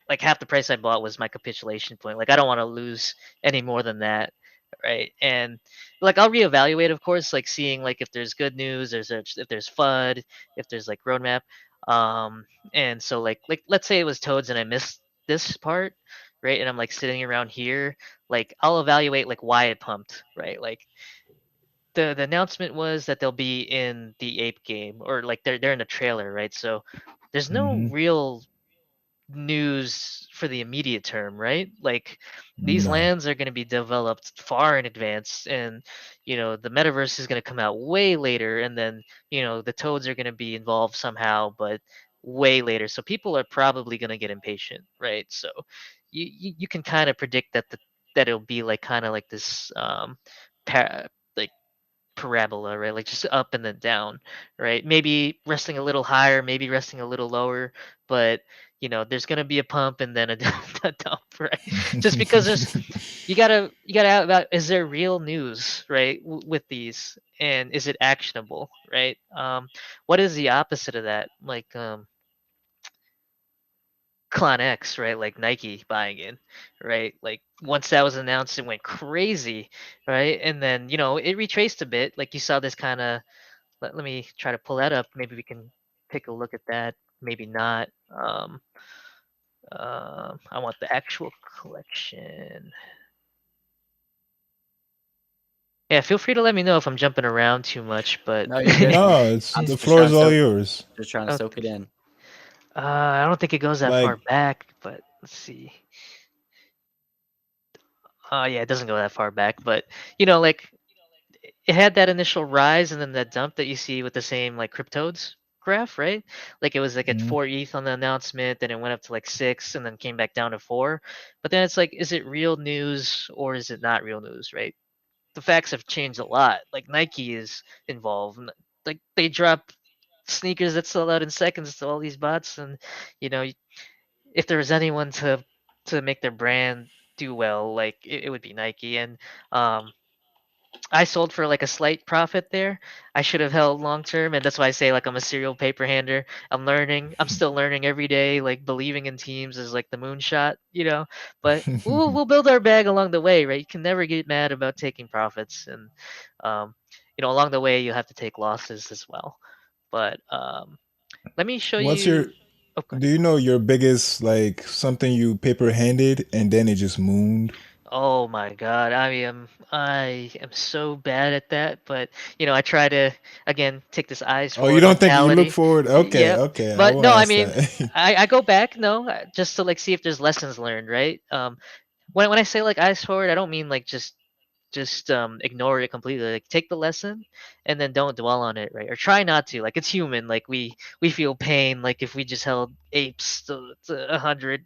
Like half the price I bought was my capitulation point. Like I don't want to lose any more than that, right? And like I'll reevaluate, of course, like seeing like if there's good news, if there's FUD, if there's like roadmap. Um, and so like let's say it was Toads and I missed this part, right? And I'm like sitting around here, like I'll evaluate like why it pumped, right? Like the announcement was that they'll be in the ape game, or like they're in the trailer, right? So there's no Mm-hmm. real news for the immediate term, right? Like these No. lands are going to be developed far in advance, and the metaverse is going to come out way later, and then the toads are going to be involved somehow, but way later. So people are probably going to get impatient, right? So you can kind of predict that it'll be like kind of like this like parabola, right? Like just up and then down, right? Maybe resting a little higher, maybe resting a little lower, but there's gonna be a pump and then a, a dump, right? Just because you gotta out about, is there real news, right, with these, and is it actionable, right? What is the opposite of that? Like Clon X, right? Like Nike buying in, right? Like once that was announced, it went crazy, right? And then it retraced a bit. Like you saw this kind of. Let me try to pull that up. Maybe we can take a look at that. Maybe not. I want the actual collection. Yeah, feel free to let me know if I'm jumping around too much, but No, you're good. No, it's I'm the just floor trying is to all soak, yours. just trying to uh, soak it in. I don't think it goes that far Like, back. But let's see. Yeah, it doesn't go that far back, but like it had that initial rise and then that dump that you see with the same like cryptodes graph, right? Like it was like at mm, 4 ETH on the announcement, then it went up to like 6 and then came back down to 4. But then it's like, is it real news or is it not real news, right? The facts have changed a lot. Like Nike is involved. Like they drop sneakers that sell out in seconds to all these bots, and you know, if there was anyone to make their brand do well, like it would be Nike. And um, I sold for like a slight profit there. I should have held long term, and that's why I say like I'm a serial paper hander. I'm learning. I'm still learning every day. Like believing in teams is like the moonshot. But we'll build our bag along the way, right? You can never get mad about taking profits, and um, along the way you have to take losses as well. But let me show what's your? you. Okay. Do you know your biggest like something you paper handed and then it just mooned? Oh my God. I am so bad at that, but I try to again take this eyes Oh, you forward don't think you look mentality. forward? Okay, Yep. okay, I But won't no, I ask mean, that. I go back, no, just to like see if there's lessons learned, right? When I say like eyes forward, I don't mean like just ignore it completely. Like take the lesson and then don't dwell on it, right? Or try not to. Like it's human. Like we feel pain. Like if we just held apes to 100,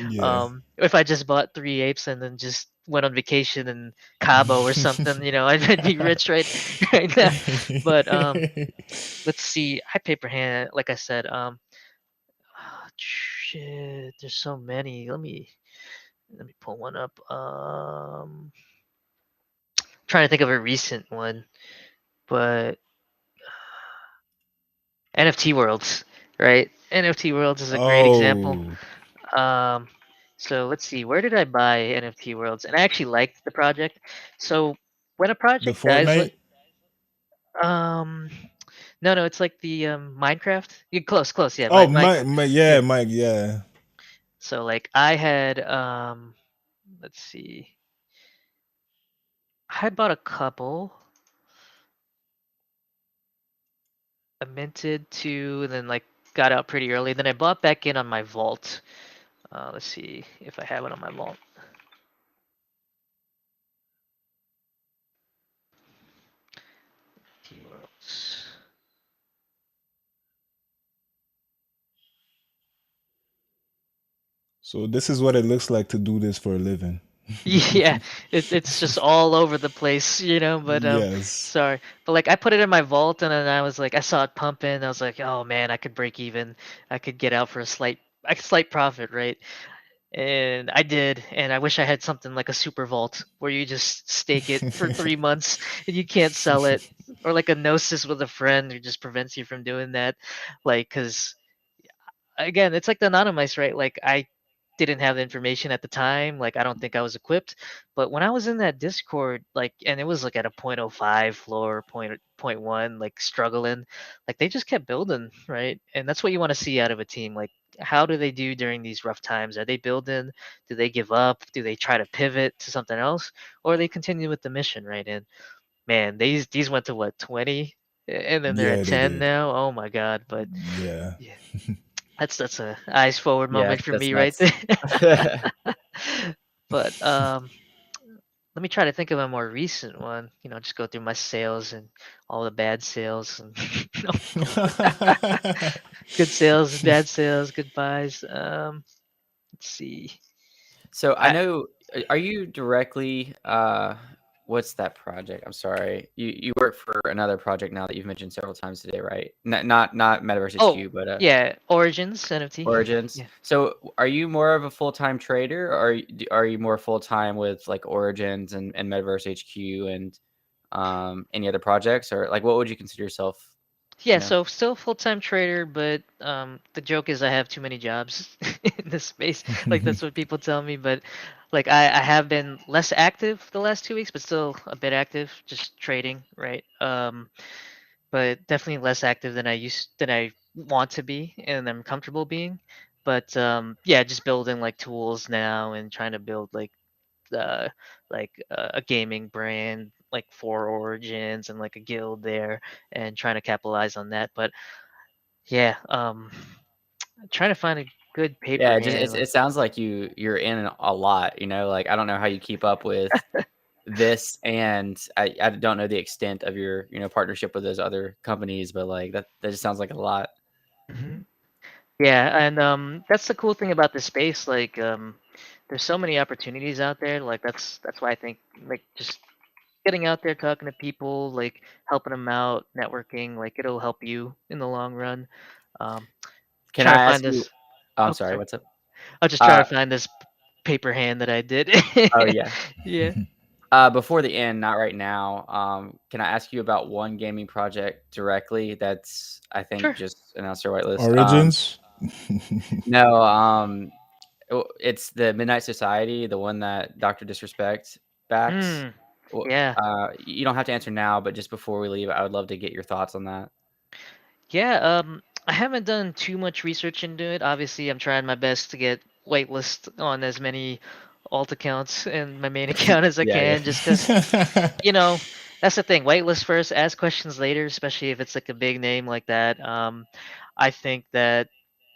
Yeah. if I just bought 3 apes and then just went on vacation in Cabo or something, I'd be rich right now. But let's see. I paper hand, like I said. Shit, there's so many. Let me pull one up. Trying to think of a recent one, but NFT Worlds, right? NFT Worlds is a great example. Oh, Um, so let's see, where did I buy NFT Worlds? And I actually liked the project. So when a the project dies, Fortnite. um, no, it's like the Minecraft. You close, yeah, Oh, Minecraft, Yeah, yeah. Mike, yeah. So like I had, let's see, I had bought a couple. I minted two, and then like got out pretty early. Then I bought back in on my vault. Let's see if I have it on my vault. Keywords. So this is what it looks like to do this for a living. Yeah, it's just all over the place, But Yes. sorry, but like I put it in my vault, and then I was like, I saw it pumping. I was like, oh man, I could break even. I could get out for a slight profit, right? And I did, and I wish I had something like a super vault where you just stake it for 3 months and you can't sell it, or like a gnosis with a friend who just prevents you from doing that, like because again, it's like the anonymized, right? Like I didn't have the information at the time. Like I don't think I was equipped. But when I was in that Discord, like, and it was like at a point oh 0.05 floor, point one, like struggling, like they just kept building, right? And that's what you want to see out of a team. Like, how do they do during these rough times? Are they building? Do they give up? Do they try to pivot to something else, or they continue with the mission, right? And man, these went to what 20, and then they're at Yeah, they 10 did. now. Oh my god! But Yeah. yeah, that's a eyes forward Yeah, moment for that's me right nuts. there. But let me try to think of a more recent one. Just go through my sales and all the bad sales and good sales, bad sales, good buys. Let's see. So I I know, are you directly, what's that project? I'm sorry. You work for another project now that you've mentioned several times today, right? Not Metaverse oh HQ, but yeah, Origins NFT. Origins. Yeah. So are you more of a full-time trader, or are you more full-time with like Origins and Metaverse HQ and any other projects, or like what would you consider yourself? Yeah, You know, so still full-time trader, but the joke is I have too many jobs in this space. Like that's what people tell me, but like I have been less active the last 2 weeks, but still a bit active, just trading, right? But definitely less active than I want to be and I'm comfortable being. But yeah, just building like tools now and trying to build uh a gaming brand like for Origins and like a guild there and trying to capitalize on that. But yeah, trying to find a good paper yeah, hand. it Like, sounds like you're in a lot. You know, like I don't know how you keep up with this, and I don't know the extent of your partnership with those other companies, but like that just sounds like a lot. Mhm. Yeah, and that's the cool thing about this space. Like, there's so many opportunities out there. Like, that's why I think like just getting out there, talking to people, like helping them out, networking, like it'll help you in the long run. Um, Can trying I to ask find you? this. Oh, I'm Oh, sorry. sorry. What's up? I'll just try Uh, to find this paper hand that I did. oh yeah. Yeah, Before the end, not right now. Can I ask you about one gaming project directly that's I think sure. just announced their whitelist? Origins. No. It's the Midnight Society, the one that Doctor Disrespect backs. Mm, yeah. You don't have to answer now, but just before we leave, I would love to get your thoughts on that. Yeah, I haven't done too much research into it. Obviously, I'm trying my best to get whitelist on as many alt accounts and my main account as I Yeah, yeah. can, just because, you know, that's the thing. Whitelist first, ask questions later, especially if it's like a big name like that. I think that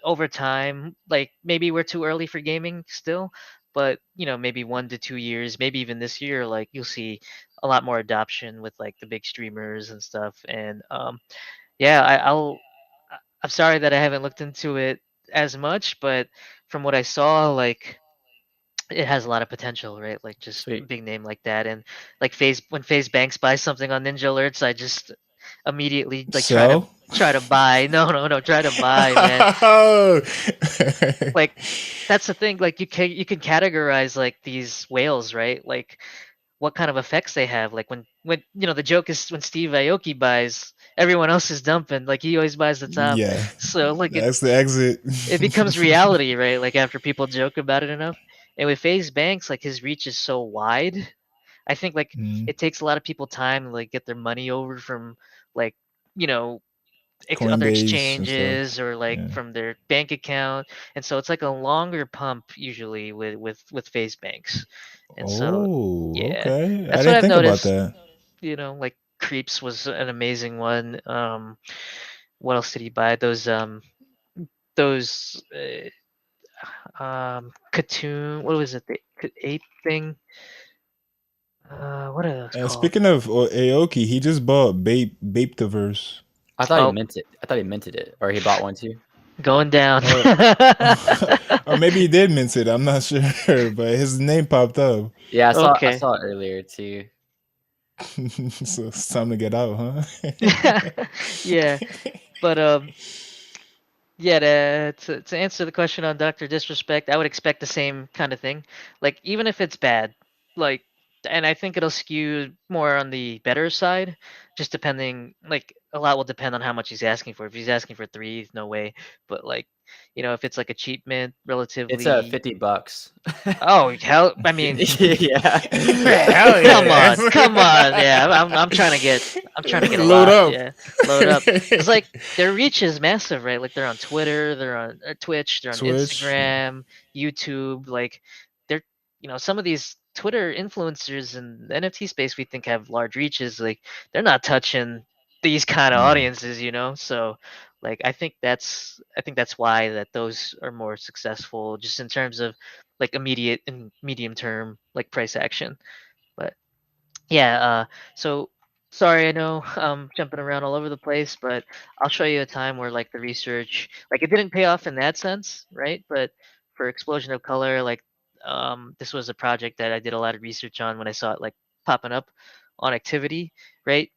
over time, like maybe we're too early for gaming still, but maybe 1 to 2 years, maybe even this year, like you'll see a lot more adoption with like the big streamers and stuff. And yeah, I'm sorry that I haven't looked into it as much, but from what I saw, like it has a lot of potential, right? Like just a Sweet. big name like that, and like Phase when Phase Banks buys something on Ninjalerts, I just immediately like So. try to buy. No, no, no, try to buy, man. Oh. Like that's the thing. Like you can categorize like these whales, right? Like what kind of effects they have. Like when the joke is when Steve Aoki buys, everyone else is dumping. Like he always buys the top. Yeah, So like that's the exit. it becomes reality, right? Like after people joke about it enough. And with FaZe Banks, like his reach is so wide. I think like Mm, it takes a lot of people time to like get their money over from like you know other Coinbase and stuff. exchanges or like Yeah. from their bank account, and so it's like a longer pump usually with FaZe Banks, and so Oh, yeah, okay. I that's what didn't I've think about noticed. that. Like Creeps was an amazing one. What else did he buy? Those Katoon. What was it? The ape thing. What are those And called? speaking of Aoki, he just bought Bapetiverse. I thought he Oh, meant it. I thought he minted it, or he bought one too. going down. Or, or maybe he did mint it. I'm not sure, but his name popped up. Yeah, I Okay. saw it earlier too. So it's time to get out, huh? Yeah, but yeah, to answer the question on Dr. Disrespect, I would expect the same kind of thing. Like even if it's bad, like and I think it'll skew more on the better side, just depending like a lot will depend on how much he's asking for. If he's asking for three, no way. But like, if it's like a cheap mint, It's relatively. $50. Oh hell, I mean, Yeah. Hell come yeah. on, come on. Yeah, I'm trying to get a Load lot. up. Yeah, load up. Cause like their reach is massive, right? Like they're on Twitter, they're on Twitch, they're on Twitch. Instagram, YouTube. Like they're, some of these Twitter influencers in the NFT space we think have large reaches. Like they're not touching these kind of No. audiences, So like I think that's why that those are more successful, just in terms of like immediate and medium term like price action. But yeah, so sorry, I know jumping around all over the place, but I'll show you a time where like the research, like it didn't pay off in that sense, right? But for Explosion of Color, like this was a project that I did a lot of research on when I saw it like popping up on activity, right?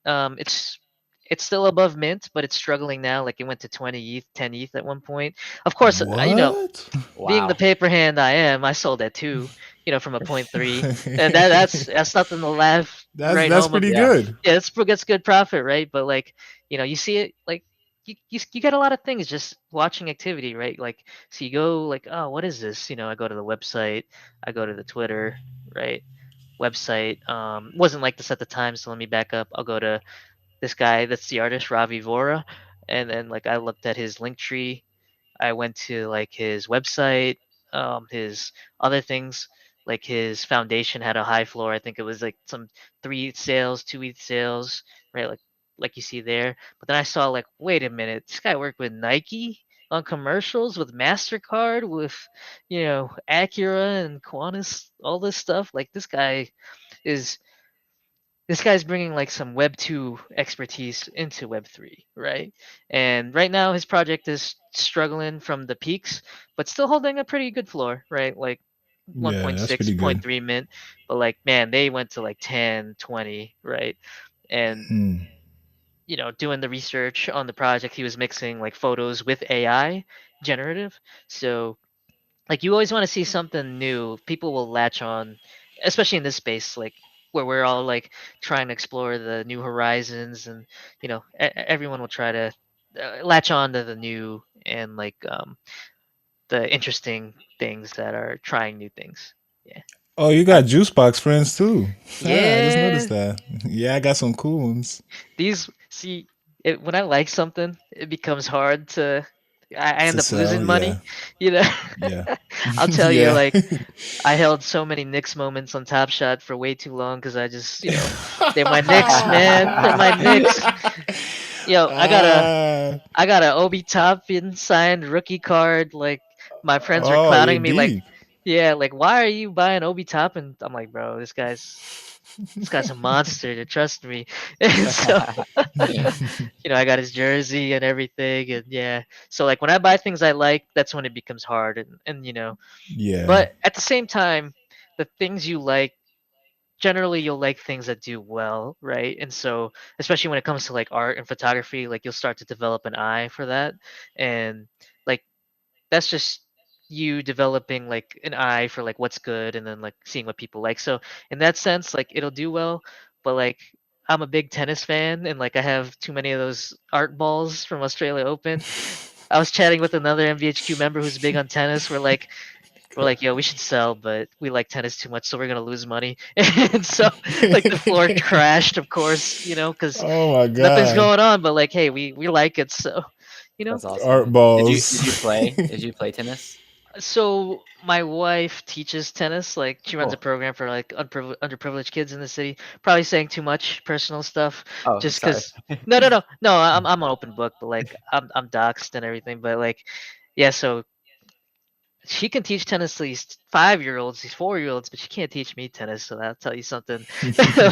It's still above mint, but it's struggling now. Like it went to 20 ETH, 10 ETH at one point. Of course, What? being the Wow. paper hand I am, I sold that too, from a point three, and that's nothing to laugh that's right that's home pretty about. Yeah. good. Yeah, that's good profit, right? But like, you see it like. you get a lot of things just watching activity, right? Like, so you go like, oh, what is this? I go to the website, I go to the Twitter, right? Website wasn't like this at the time, so let me back up. I'll go to this guy that's the artist Ravi Vora, and then like I looked at his link tree. I went to like his website, his other things, like his foundation had a high floor. I think it was like some 3 ETH sales, 2 ETH sales, right? Like you see there. But then I saw like, wait a minute, this guy worked with Nike on commercials, with MasterCard, with Acura and Qantas, all this stuff. Like is this guy's bringing like some Web 2 expertise into Web 3, right? And right now his project is struggling from the peaks, but still holding a pretty good floor, right? Like Yeah, that's 1.6, pretty point good. 3 mint, but like man, they went to like 10, 20, right? And Hmm. doing the research on the project, he was mixing like photos with AI generative. So like you always want to see something new. People will latch on, especially in this space, like where we're all like trying to explore the new horizons, and everyone will try to latch on to the new and like the interesting things that are trying new things. Yeah. Oh, you I got juice box friends too. Ah, I just noticed Yeah. that. Yeah, I got some cool ones These see when I like something, it becomes hard to. I to end up sell. losing Yeah, money. You know, yeah, I'll tell you, yeah. like I held so many Knicks moments on Top Shot for way too long because I just, they're my Knicks, man. They're my Knicks. Yo, Ah, I got a Obi Toppin signed rookie card. Like my friends were oh, you're clowning me, like, deep. yeah, like why are you buying Obi Toppin? I'm like, bro, this guy's a monster. To trust me. And so, I got his jersey and everything, and yeah. So like when I buy things I like, that's when it becomes hard, and Yeah. but at the same time, the things you like, generally you'll like things that do well, right? And so, especially when it comes to like art and photography, like you'll start to develop an eye for that. And like that's just you developing like an eye for like what's good, and then like seeing what people like. So in that sense, like it'll do well, but like I'm a big tennis fan, and like I have too many of those art balls from Australia Open. I was chatting with another MVHQ member who's big on tennis. We're like, yo, we should sell, but we like tennis too much, so we're gonna lose money. And so, like, the floor crashed, of course, because Oh my nothing's god. going on. But like, hey, we like it, so you know. That's awesome. Art Did you balls. play? Did you play tennis? So my wife teaches tennis. Like, she runs a Cool. program for like underprivileged kids in the city. Probably saying too much personal stuff, Oh, just sorry. because. No, no, no, no. I'm an open book, but like, I'm doxxed and everything. But like, yeah. So she can teach tennis to these 5-year-olds, these 4-year-olds, but she can't teach me tennis. So that'll tell you something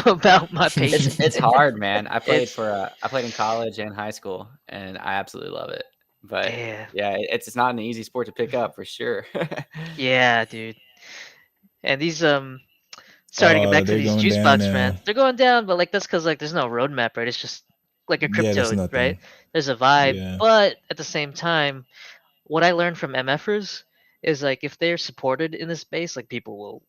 about my patience It's there. hard, man. It's I played in college and high school, and I absolutely love it. But yeah, yeah, it's not an easy sport to pick up for sure. yeah, dude. And these sorry to get Oh, back to they're these going juice down box now. friends. They're going down, but like that's because like there's no roadmap, right? It's just like a Yeah, that's crypto, right? nothing. There's a vibe, Yeah. but at the same time, what I learned from MFers is like if they're supported in this space, like people will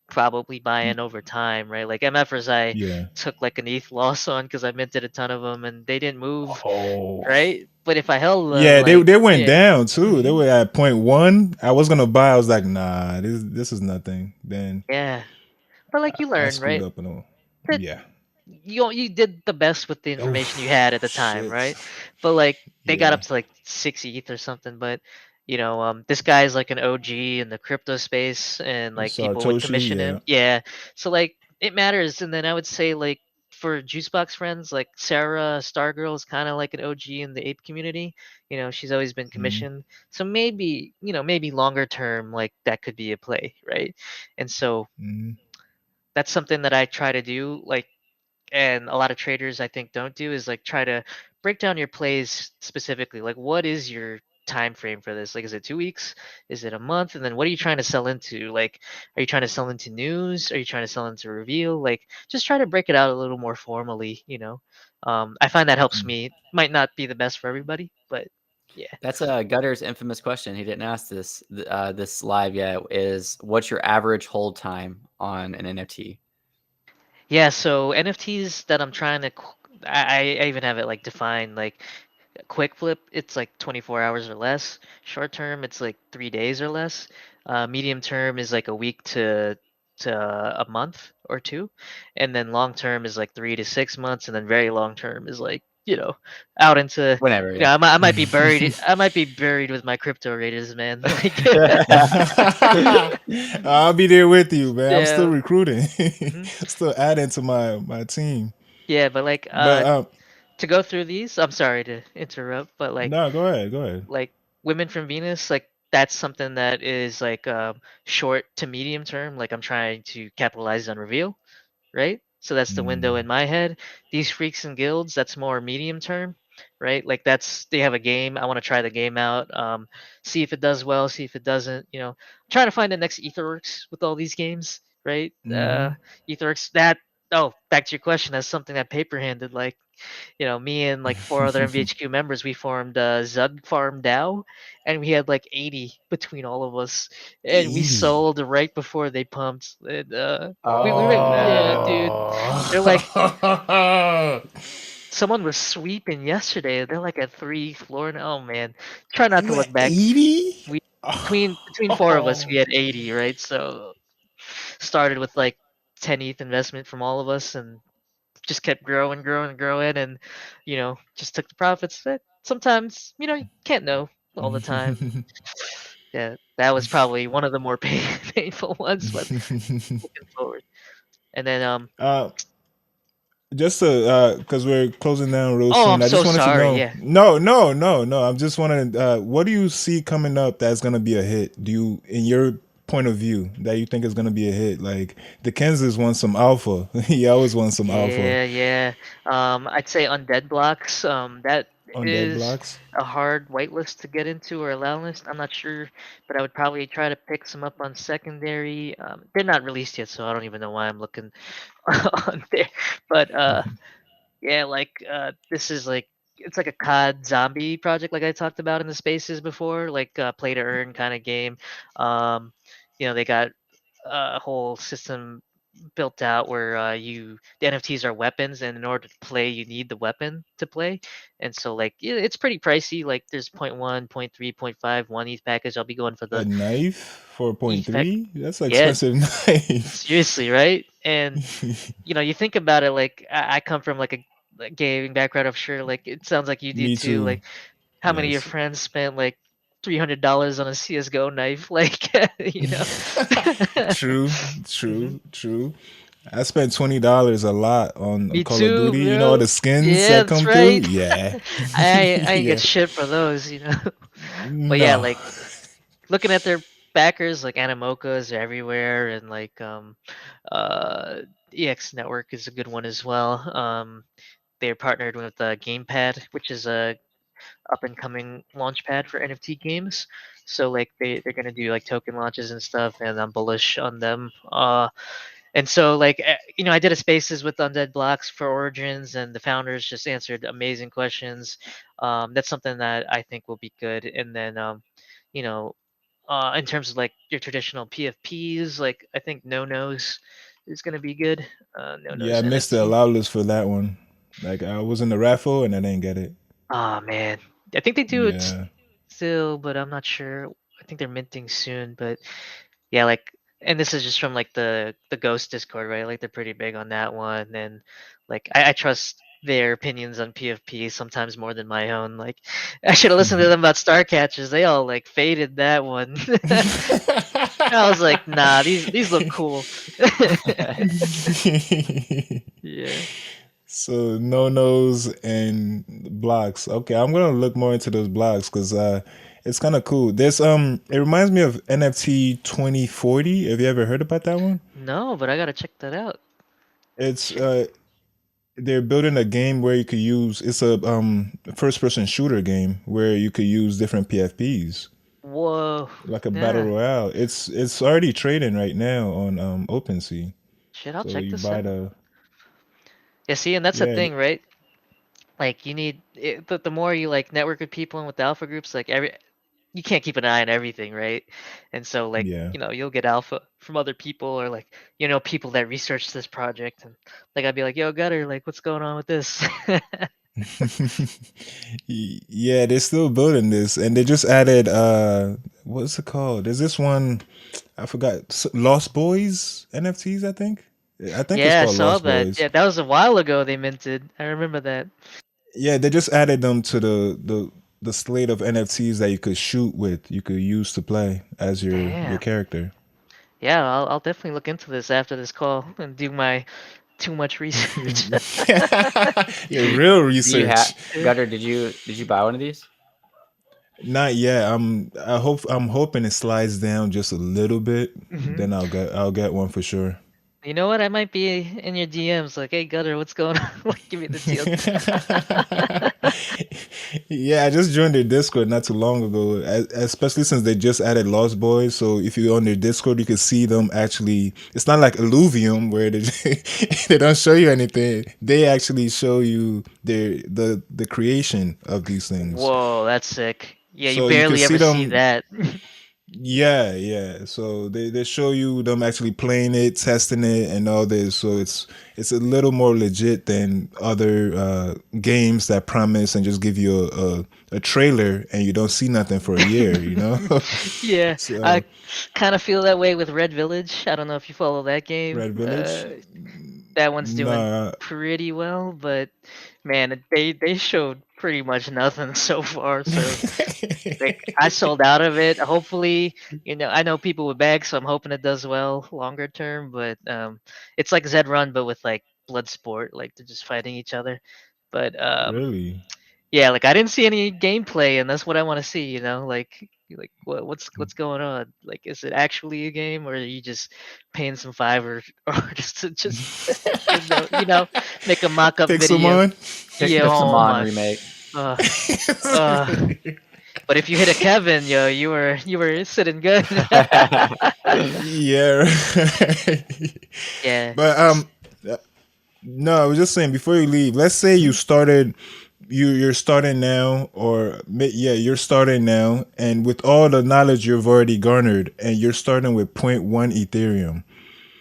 probably buy in over time, right? Like MFers, I Yeah. took like an ETH loss on because I minted a ton of them and they didn't move, Oh. right? But if I held them, Yeah, they like they went yeah, down too. They hmm were at point one. I was gonna buy. I was like, nah, this is nothing. Then yeah. But like you I learn, screwed right? up and all. That Yeah. you did the best with the Oh information you had at the time, shit. right? But like they got Yeah. up to like 6 ETH or something. But this guy's like an OG in the crypto space, and like people would Satoshi. commission Yeah. him. Yeah, so like it matters. And then I would say like for Juicebox friends, like Sarah Stargirl is kind of like an OG in the ape community. She's always been Mm, commissioned. So maybe longer term, like that could be a play, right? And so mm, that's something that I try to do. Like, and a lot of traders I think don't do is like try to break down your plays specifically. Like, what is your time frame for this? Like, is it 2 weeks? Is it a month? And then what are you trying to sell into? Like, are you trying to sell into news? Are you trying to sell into reveal? Like, just try to break it out a little more formally. I find that helps mm. me. Might not be the best for everybody, but yeah. That's a Gutter's infamous question. He didn't ask this live yet. Is what's your average hold time on an NFT? Yeah, so NFTs that I'm trying to, I even have it like defined. Like Quick flip, it's like 24 hours or less. Short term, it's like 3 days or less. Medium term is like a week to a month or two, and then long term is like 3 to 6 months, and then very long term is like out into Whenever, yeah. I might be buried. I might be buried with my crypto raiders, man. Like I'll be there with you, man. I'm still yeah, recruiting, mhm. still adding to my team. Yeah, but like But to go through these, I'm sorry to interrupt, but no, go ahead, go ahead. like women from Venus, like that's something that is like short to medium term. Like I'm trying to capitalize on reveal, right? So that's the window Mm, in my head. These freaks and guilds, that's more medium term, right? Like that's they have a game. I want to try the game out, see if it does well, see if it doesn't. I'm trying to find the next Etherworks with all these games, right? mm-hmm. Etherworks that. Oh, back to your question. That's something that paper handed. Like me and like four other MVHQ members, we formed Zug Farm DAO, and we had like 80 between all of us, and we 80. sold right before they pumped. And Oh, yeah, dude, they're like Oh. someone was sweeping yesterday. They're like at 3 floor now. Oh man, try not to You look at back. 80? We between four of us, we had 80, right? So started with like 10 ETH investment from all of us, and just kept growing, growing, growing, and just took the profits. But sometimes, you can't know all the time. Yeah, that was probably one of the more painful ones, but looking forward. And then, uh, just to, because we're closing down real oh, soon, I'm I so just wanted to sorry. know. Yeah, No, no, no, no. I'm just wanting. What do you see coming up that's gonna be a hit? Do you, in your point of view, that you think is gonna be a hit? Like the Kansas wants some alpha. He always wants some alpha yeah, yeah. I'd say undead blocks. That on dead is blocks. a hard whitelist to get into or allow list. I'm not sure, but I would probably try to pick some up on secondary. They're not released yet, so I don't even know why I'm looking on there. But yeah, like this is like it's like a COD zombie project, like I talked about in the spaces before, like play to earn kind of game. Um, they got a whole system built out where the NFTs are weapons, and in order to play, you need the weapon to play. And so like it's pretty pricey. Like there's point 0.1, point 0.3, point 0.5, one ETH package. I'll be going for A the knife for point ETH pack. three. That's an Yeah, expensive knife. seriously, right? And you think about it, like I come from like a gaming background. I'm sure like it sounds like you do Me too. too. Like how many of your Yes. friends spent like $300 on a CS:GO knife? Like True, hmm true, true. I spent $20 a lot on Me Call of too, Duty. You know all the bro. skins Yeah, that that's come through? right. Yeah. I ain't get Yeah. shit for those. But yeah, No. like looking at their backers, like Animoca's are everywhere, and like uh EX Network is a good one as well. They're partnered with Gamepad, which is a up and coming launch pad for NFT games. So like they're gonna do like token launches and stuff, and I'm bullish on them. And so like I did a spaces with Undead Blocks for Origins, and the founders just answered amazing questions. That's something that I think will be good. And then you know, in terms of like your traditional PFPs, like I think No Nos is gonna be good. No Yeah, Nos I missed the NFT. allow list for that one. Like I was in the raffle and I didn't get it. Oh man, I think they do it Yeah. still, but I'm not sure. I think they're minting soon, but yeah, like, and this is just from like the Ghost Discord, right? Like they're pretty big on that one, and like I trust their opinions on PFP sometimes more than my own. Like I should have listened to them about Star Catchers. They all like faded that one. I was like, nah, these look cool. Yeah. So no nos and blocks. Okay, I'm gonna look more into those blocks because it's kind of cool. There's it reminds me of NFT 2040. Have you ever heard about that one? No, but I gotta check that out. It's they're building a game where you could use, it's a first person shooter game where you could use different PFPs Whoa. like a battle Yeah. royale. It's already trading right now on OpenSea. Shit, I'll So check you this buy out. the Yeah, see, and that's the yeah thing, right? Like you need the more you like network with people and with the alpha groups, like you can't keep an eye on everything, right? And so like, yeah. you'll get alpha from other people, or like, people that research this project, and like I'd be like, yo, Gutter, like what's going on with this? Yeah, they're still building this, and they just added what's it called? There's this one I forgot, Lost Boys NFTs. I think it's Yeah, I called saw Lost that. Boys. Yeah, that was a while ago they minted. I remember that. Yeah, they just added them to the slate of NFTs that you could shoot with, you could use to play as your Damn. character. Yeah, I'll definitely look into this after this call and do my too much research. Yeah, real Do you have research. Gutter? Did you buy one of these? Not yet. I'm hoping it slides down just a little bit. Hmm. Then I'll get one for sure. You know what? I might be in your DMs like, hey Gutter, what's going on? Like, give me the deal. Yeah, I just joined their Discord not too long ago, especially since they just added Lost Boys. So if you're on their Discord, you can see them actually. It's not like Illuvium where they they don't show you anything. They actually show you the creation of these things. Whoa, that's sick. Yeah, you So you can barely see ever see them. that. Yeah, yeah. So they show you them actually playing it, testing it, and all this. So it's a little more legit than other games that promise and just give you a trailer and you don't see nothing for a year. Yeah, I So kind of feel that way with Red Village. I don't know if you follow that game. Red Village, That one's doing nah. pretty well, but man, they showed pretty much nothing so far. So like I sold out of it. Hopefully, I know people with bags, so I'm hoping it does well longer term. But it's like Zed Run, but with like blood sport, like they're just fighting each other. But Really, yeah, like I didn't see any gameplay, and that's what I want to see. Like what's going on? Like, is it actually a game, or are you just paying some fiver, or just you know, make a mock-up video? Pixelmon. Yeah. Oh Pixelmon my. remake. Uh, uh. But if you hit a Kevin, yo, you were sitting good. Yeah. Yeah. But no, I was just saying before you leave. Let's say you Mhm. started, you're starting now, or yeah, you're starting now, and with all the knowledge you've already garnered, and you're starting with point 0.1 Ethereum.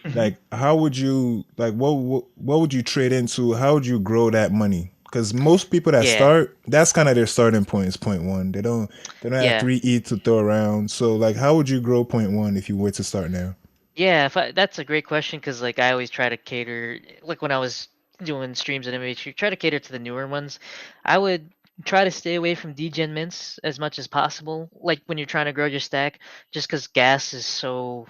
Mhm. Like, how would you like what would you trade into? How would you grow that money? Because most people that Yeah. start, that's kind of their starting point is point one. They don't have Yeah. 3 ETH to throw around. So like, how would you grow point one if you were to start now? Yeah, that's a great question because like I always try to cater, like when I was doing streams at MHQ, try to cater to the newer ones. I would try to stay away from degen mints as much as possible. Like when you're trying to grow your stack, just because gas is so,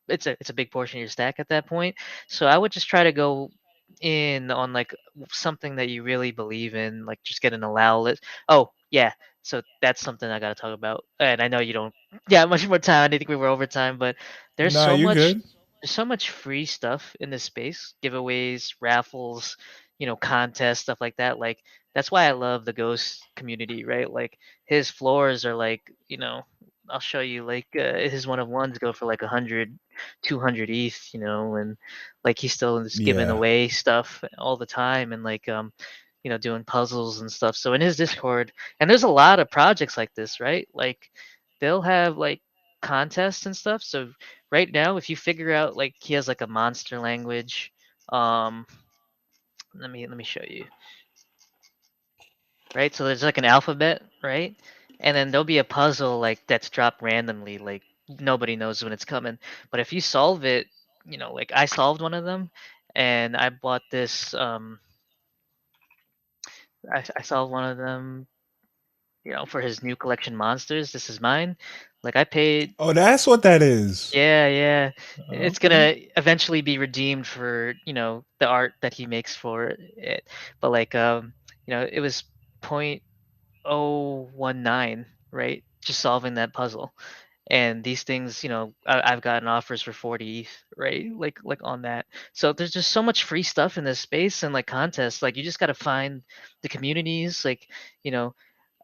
it's a big portion of your stack at that point. So I would just try to go in on like something that you really believe in, like just get an allow list. Oh yeah, so that's something I got to talk about. And I know you don't. Yeah, much more time. I didn't think we were over time, but there's Nah, so you much good. there's so much free stuff in this space, giveaways, raffles, contests, stuff like that. Like that's why I love the Ghost community, right? Like his floors are like, I'll show you like his one of ones go for like 100, 200 ETH, and like he's still just giving Yeah, away stuff all the time and like doing puzzles and stuff. So in his Discord, and there's a lot of projects like this, right? Like they'll have like contests and stuff. So right now, if you figure out like he has like a monster language, um, let me show you. Right, so there's like an alphabet, right? And then there'll be a puzzle like that's dropped randomly, like nobody knows when it's coming. But if you solve it, like I solved one of them, and I bought this. I solved one of them, for his new collection monsters. This is mine. Like I paid. oh, that's what that is. Yeah, yeah. It's Okay. gonna eventually be redeemed for, the art that he makes for it. But like it was 0.019, right? Just solving that puzzle. And these things, I've gotten offers for 40 ETH, right? Like on that. So there's just so much free stuff in this space and like contests. Like you just gotta find the communities, you know,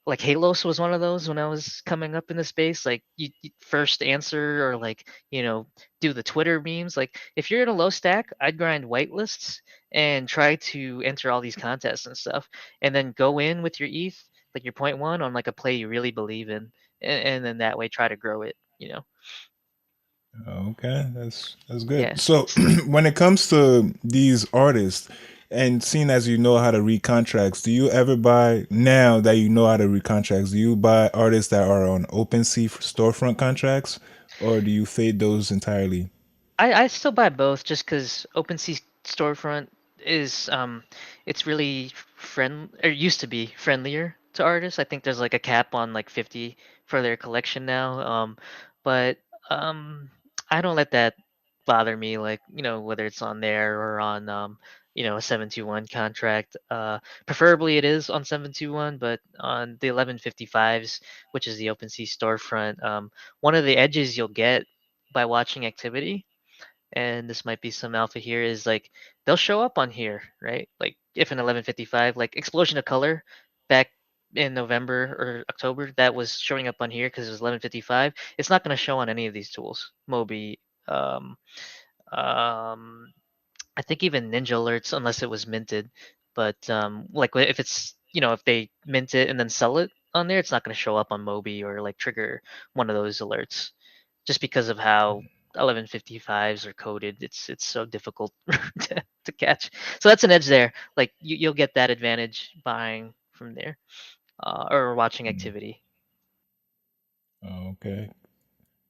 like Halos was one of those when I was coming up in the space. Like you first answer or like do the Twitter memes. Like if you're in a low stack, I'd grind whitelists and try to enter all these contests and stuff, and then go in with your ETH, like your point one on like a play you really believe in, and then that way try to grow it. Okay, that's good. Yeah. So when it comes to these artists, And seeing as you know how to read contracts, do you ever buy now that you know how to read contracts? Do you buy artists that are on OpenSea storefront contracts, or do you fade those entirely? I still buy both just because OpenSea storefront is it's really friend or used to be friendlier to artists. I think there's like a cap on like 50 for their collection now. But um I don't let that bother me, like, whether it's on there or on a 721 contract. Preferably it is on 721, but on the 1155s, which is the OpenSea storefront, one of the edges you'll get by watching activity, and this might be some alpha here, is like they'll show up on here, right? Like if an 1155, like Explosion of Color back in November or October, that was showing up on here because it was 1155. It's not going to show on any of these tools. Mobi, um, um, I think even Ninjalerts, unless it was minted. But like if it's, if they mint it and then sell it on there, it's not going to show up on Mobi or like trigger one of those alerts, just because of how 1155s are coded. It's so difficult to catch. So that's an edge there. Like you'll get that advantage buying from there, or watching Hmm. activity. Oh, okay.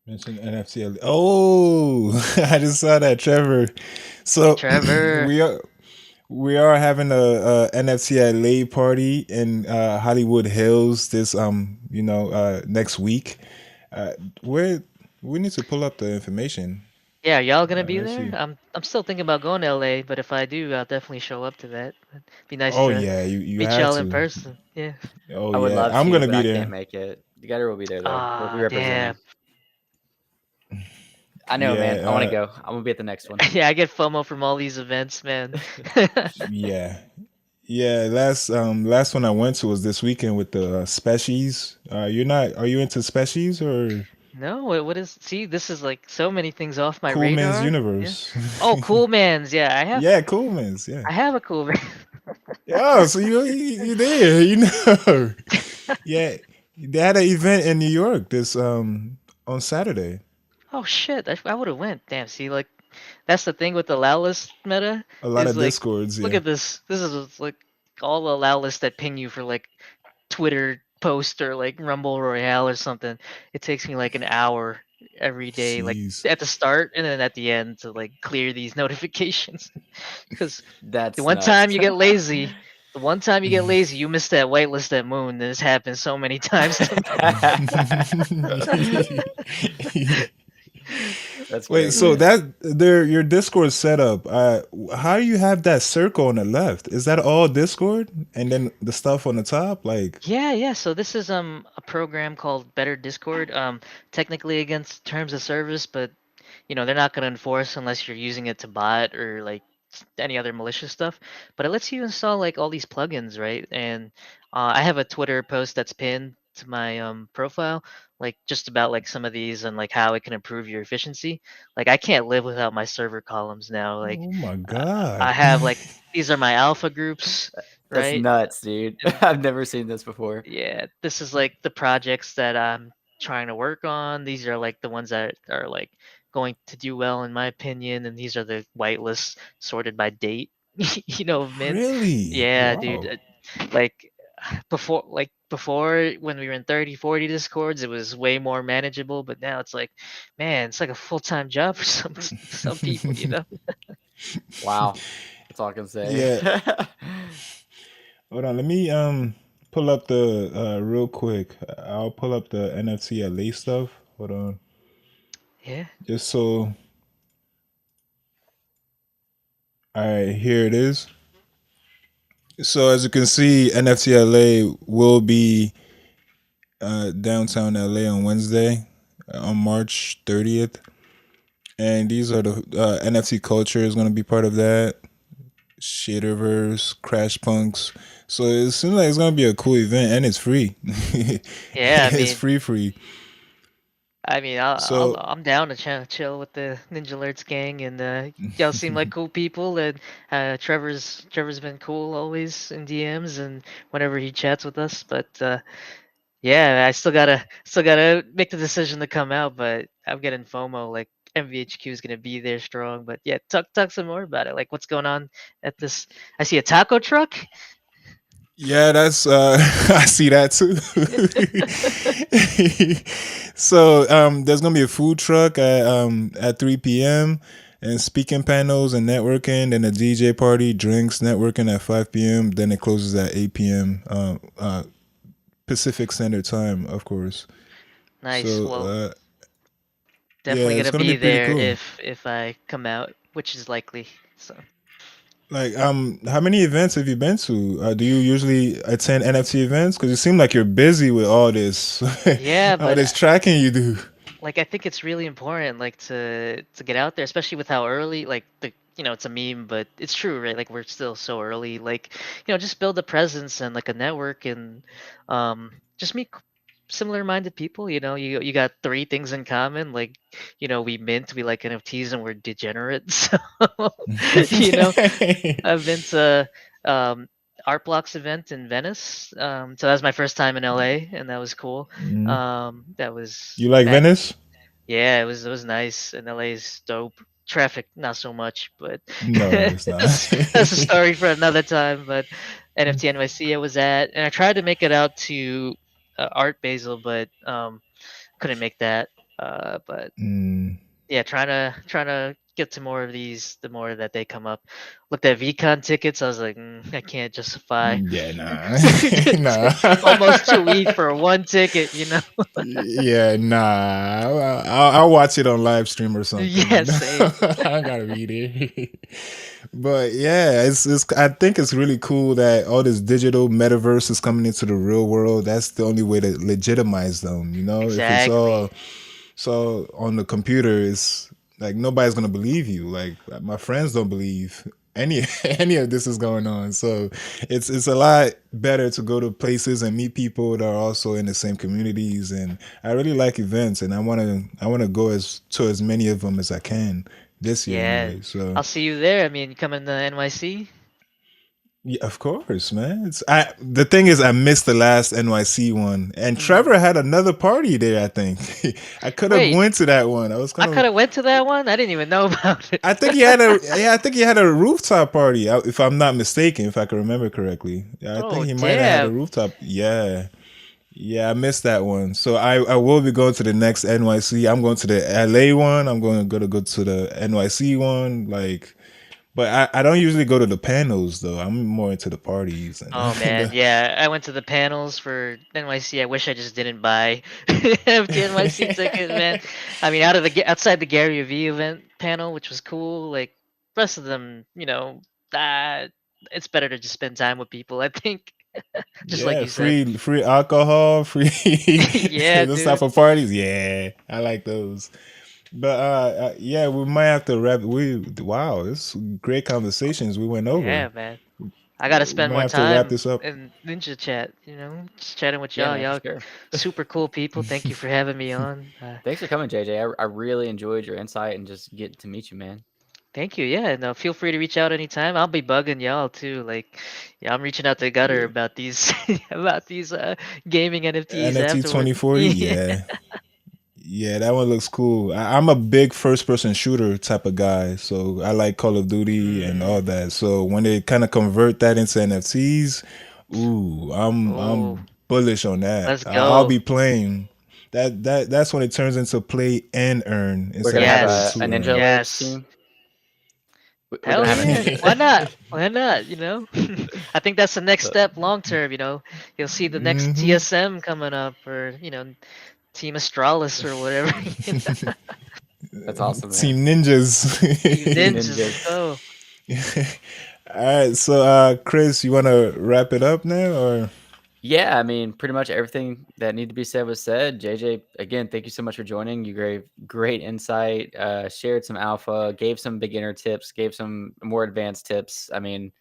Mention NFC. Oh, I just saw that, Trevor. So Trevor. we are having a NFC LA party in Hollywood Hills this next week. Uh, where we need to pull up the information. Yeah, y'all gonna be Let's there? see. I'm still thinking about going to LA, but if I do, I'll definitely show up to that. It'd be nice Oh to yeah, you meet have y'all in to. person. Yeah. Oh I would yeah, love I'm to, gonna but be I can't there. make it. Together will be there though. We'll be Ah, representing. damn. I know, man. I want to Yeah, go. I'm gonna be at the next one. Yeah, I get FOMO from all these events, man. yeah, yeah. Last one I went to was this weekend with the species. You're not? Are you into species or No, what is? See, this is like so many things off my Cool Man's radar. Yeah. Universe? Oh, Cool Man's. Yeah, I have. Yeah, Cool Man's. Yeah. I have a Cool Man. Yeah, so you there, you know. Yeah, they had an event in New York this on Saturday. Oh shit! I would have went. Damn. See, like that's the thing with the allow list meta A lot is of like, discords, look yeah. at this. This is like all the allow lists that ping you for like Twitter post or like Rumble Royale or something. It takes me like an hour every day, like Jeez. at the start and then at the end to like clear these notifications. Because the That's one time nuts. you get lazy, the one time you get lazy, you miss that whitelist at Moon. And this happened so many times to me. That's Wait, great, so man. that there your Discord setup, how do you have that circle on the left? Is that all Discord? And then the stuff on the top? Like, Yeah, yeah. So this is a program called Better Discord. Technically against terms of service, but they're not going to enforce unless you're using it to bot or like any other malicious stuff. But it lets you install like all these plugins, right? And I have a Twitter post that's pinned to my profile, like just about like some of these and like how it can improve your efficiency. Like I can't live without my server columns now. Like oh my uh, God. I have like these are my alpha groups, That's right? nuts, dude. And I've never seen this before. yeah, this is like the projects that I'm trying to work on. These are like the ones that are like going to do well in my opinion, and these are the whitelists sorted by date, of mint. Really? Yeah, dude. Wow. Like before when we were in 30, 40 discords, it was way more manageable, but now it's like, man, it's like a full-time job for some people. Wow. That's all I can say. Yeah. Hold on, let me pull up the real quick. I'll pull up the NFC LA stuff. Hold on. Yeah. Just so all right, here it is. So as you can see, NFC LA will be downtown LA on Wednesday, on March 30th. And these are the NFC culture is going to be part of that. Shaderverse, Crash Punks. So it seems like it's going to be a cool event and it's free. Yeah, I It's mean, free. So I'm down to chill with the Ninjalerts gang, and y'all seem like cool people. And Trevor's been cool always in DMs and whenever he chats with us. But yeah, I still gotta make the decision to come out. But I'm getting FOMO. Like MVHQ is gonna be there strong. But yeah, talk some more about it. Like what's going on at this? I see a taco truck. Yeah, that's I see that too. So there's gonna be a food truck at 3 p.m. and speaking panels and networking, then a DJ party, drinks, networking at 5 p.m. Then it closes at 8 p.m. Pacific Standard Time, of course. Nice. So Well, yeah, definitely it's gonna gonna be be pretty there cool. if I come out, which is likely. So Like, how many events have you been to? Do you usually attend NFT events? Because you seem like you're busy with all this, yeah, all but this tracking you do. like I think it's really important like to get out there, especially with how early like the it's a meme, but it's true, right? Like we're still so early. Like just build a presence and like a network and just meet similar minded people. You got three things in common. Like we mint, we like NFTs, and we're degenerates. So you know I've been to um, Art Blocks event in Venice. So that was my first time in LA, and that was cool. Mhm. That was You like back. Venice? Yeah, it was nice, and LA is dope. Traffic, not so much, but No, it's not. that's a story for another time. But NFT NYC I was at, and I tried to make it out to Art Basel, but couldn't make that. But Mm, yeah, trying to get to more of these the more that they come up. Looked at VCon tickets, I was like, I can't justify yeah, nah, nah. almost 2 weeks for one ticket. Yeah, nah. I'll watch it on live stream or something. Yeah, same. I gotta be there. But yeah, it's. I think it's really cool that all this digital metaverse is coming into the real world. That's the only way to legitimize them. If it's Exactly. all so on the computer, it's like nobody's gonna believe you. Like my friends don't believe any any of this is going on. So it's a lot better to go to places and meet people that are also in the same communities. And I really like events, and I wanna go as many of them as I can this year Yeah. anyway. So I'll see you there. I mean, you coming to NYC? yeah, of course, man. The thing is, I missed the last NYC one, and Mm. Trevor had another party there. I think I could have Wait, went to that one. I was I kind could of. have went to that one. I didn't even know about it. I think he had a. Yeah, I think he had a rooftop party. If I'm not mistaken, if I can remember correctly, yeah, I think Oh, he might have had a damn. rooftop. Yeah, yeah, I missed that one. So I will be going to the next NYC. I'm going to the LA one. I'm going to go to the NYC one. Like, but I don't usually go to the panels though. I'm more into the parties and Oh man, the, yeah. I went to the panels for NYC. I wish I just didn't buy empty NYC ticket, man. I mean, outside the Gary V event panel, which was cool. Like rest of them, uh, it's better to just spend time with people. I think, just like yeah, you said. free alcohol, free Yeah, those type dude. of parties. Yeah, I like those. But yeah, we might have to wrap. Wow, it's great conversations we went over. Yeah, man. I gotta We spend might more have to wrap time this up. in Ninja Chat. Just chatting with Yeah, y'all. man, for Y'all sure. super cool people. Thank you for having me on. Thanks for coming, JJ. I really enjoyed your insight and just getting to meet you, man. Thank you. Yeah, no, feel free to reach out anytime. I'll be bugging y'all too. Like, yeah, I'm reaching out to Gutter Yeah. about these about these gaming NFTs NFT afterwards. 2040. Yeah. Yeah. Yeah, that one looks cool. I'm a big first person shooter type of guy, so I like Call of Duty and Mm. all that. So when they kind of convert that into NFTs, ooh, Oh, I'm bullish on that. let's I'll go. be playing. That's when it turns into play and earn We're instead gonna of have play Yes. a to Ninja earn. Alerts Yes. team. We're Hell gonna have a yeah. Ninja. Why not? Why not? I think that's the next Uh, step long term. You'll see the next Hmm. TSM coming up, or Team Astralis or whatever. That's awesome, man. Team Ninjas. Team Team Ninjas. Let's Ninjas. go. All right, so Chris, you want to wrap it up now, or Yeah, I mean, pretty much everything that needed to be said was said. JJ, again, thank you so much for joining. You gave great insight, shared some alpha, gave some beginner tips, gave some more advanced tips. I mean,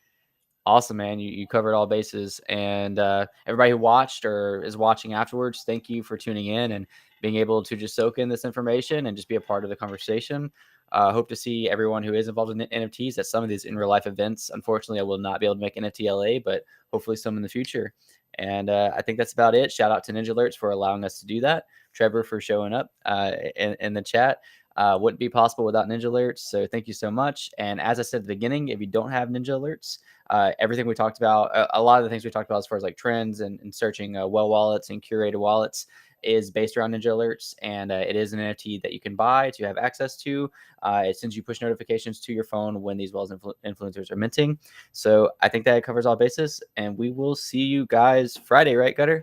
awesome, man. You covered all bases. And everybody who watched or is watching afterwards, thank you for tuning in and being able to just soak in this information and just be a part of the conversation. Hope to see everyone who is involved in NFTs at some of these in real life events. Unfortunately, I will not be able to make NFT LA, but hopefully some in the future. And I think that's about it. Shout out to Ninjalerts for allowing us to do that. Trevor for showing up in the chat. wouldn't be possible without Ninja Alerts. So thank you so much. And as I said at the beginning, if you don't have Ninja Alerts, everything we talked about, a lot of the things we talked about as far as like trends and searching well wallets and curated wallets is based around Ninja Alerts, and it is an NFT that you can buy to have access to. It sends you push notifications to your phone when these Wells influencers are minting. So I think that covers all bases, and we will see you guys Friday, right, Gutter?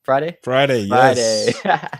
Friday? Friday, Friday. yes.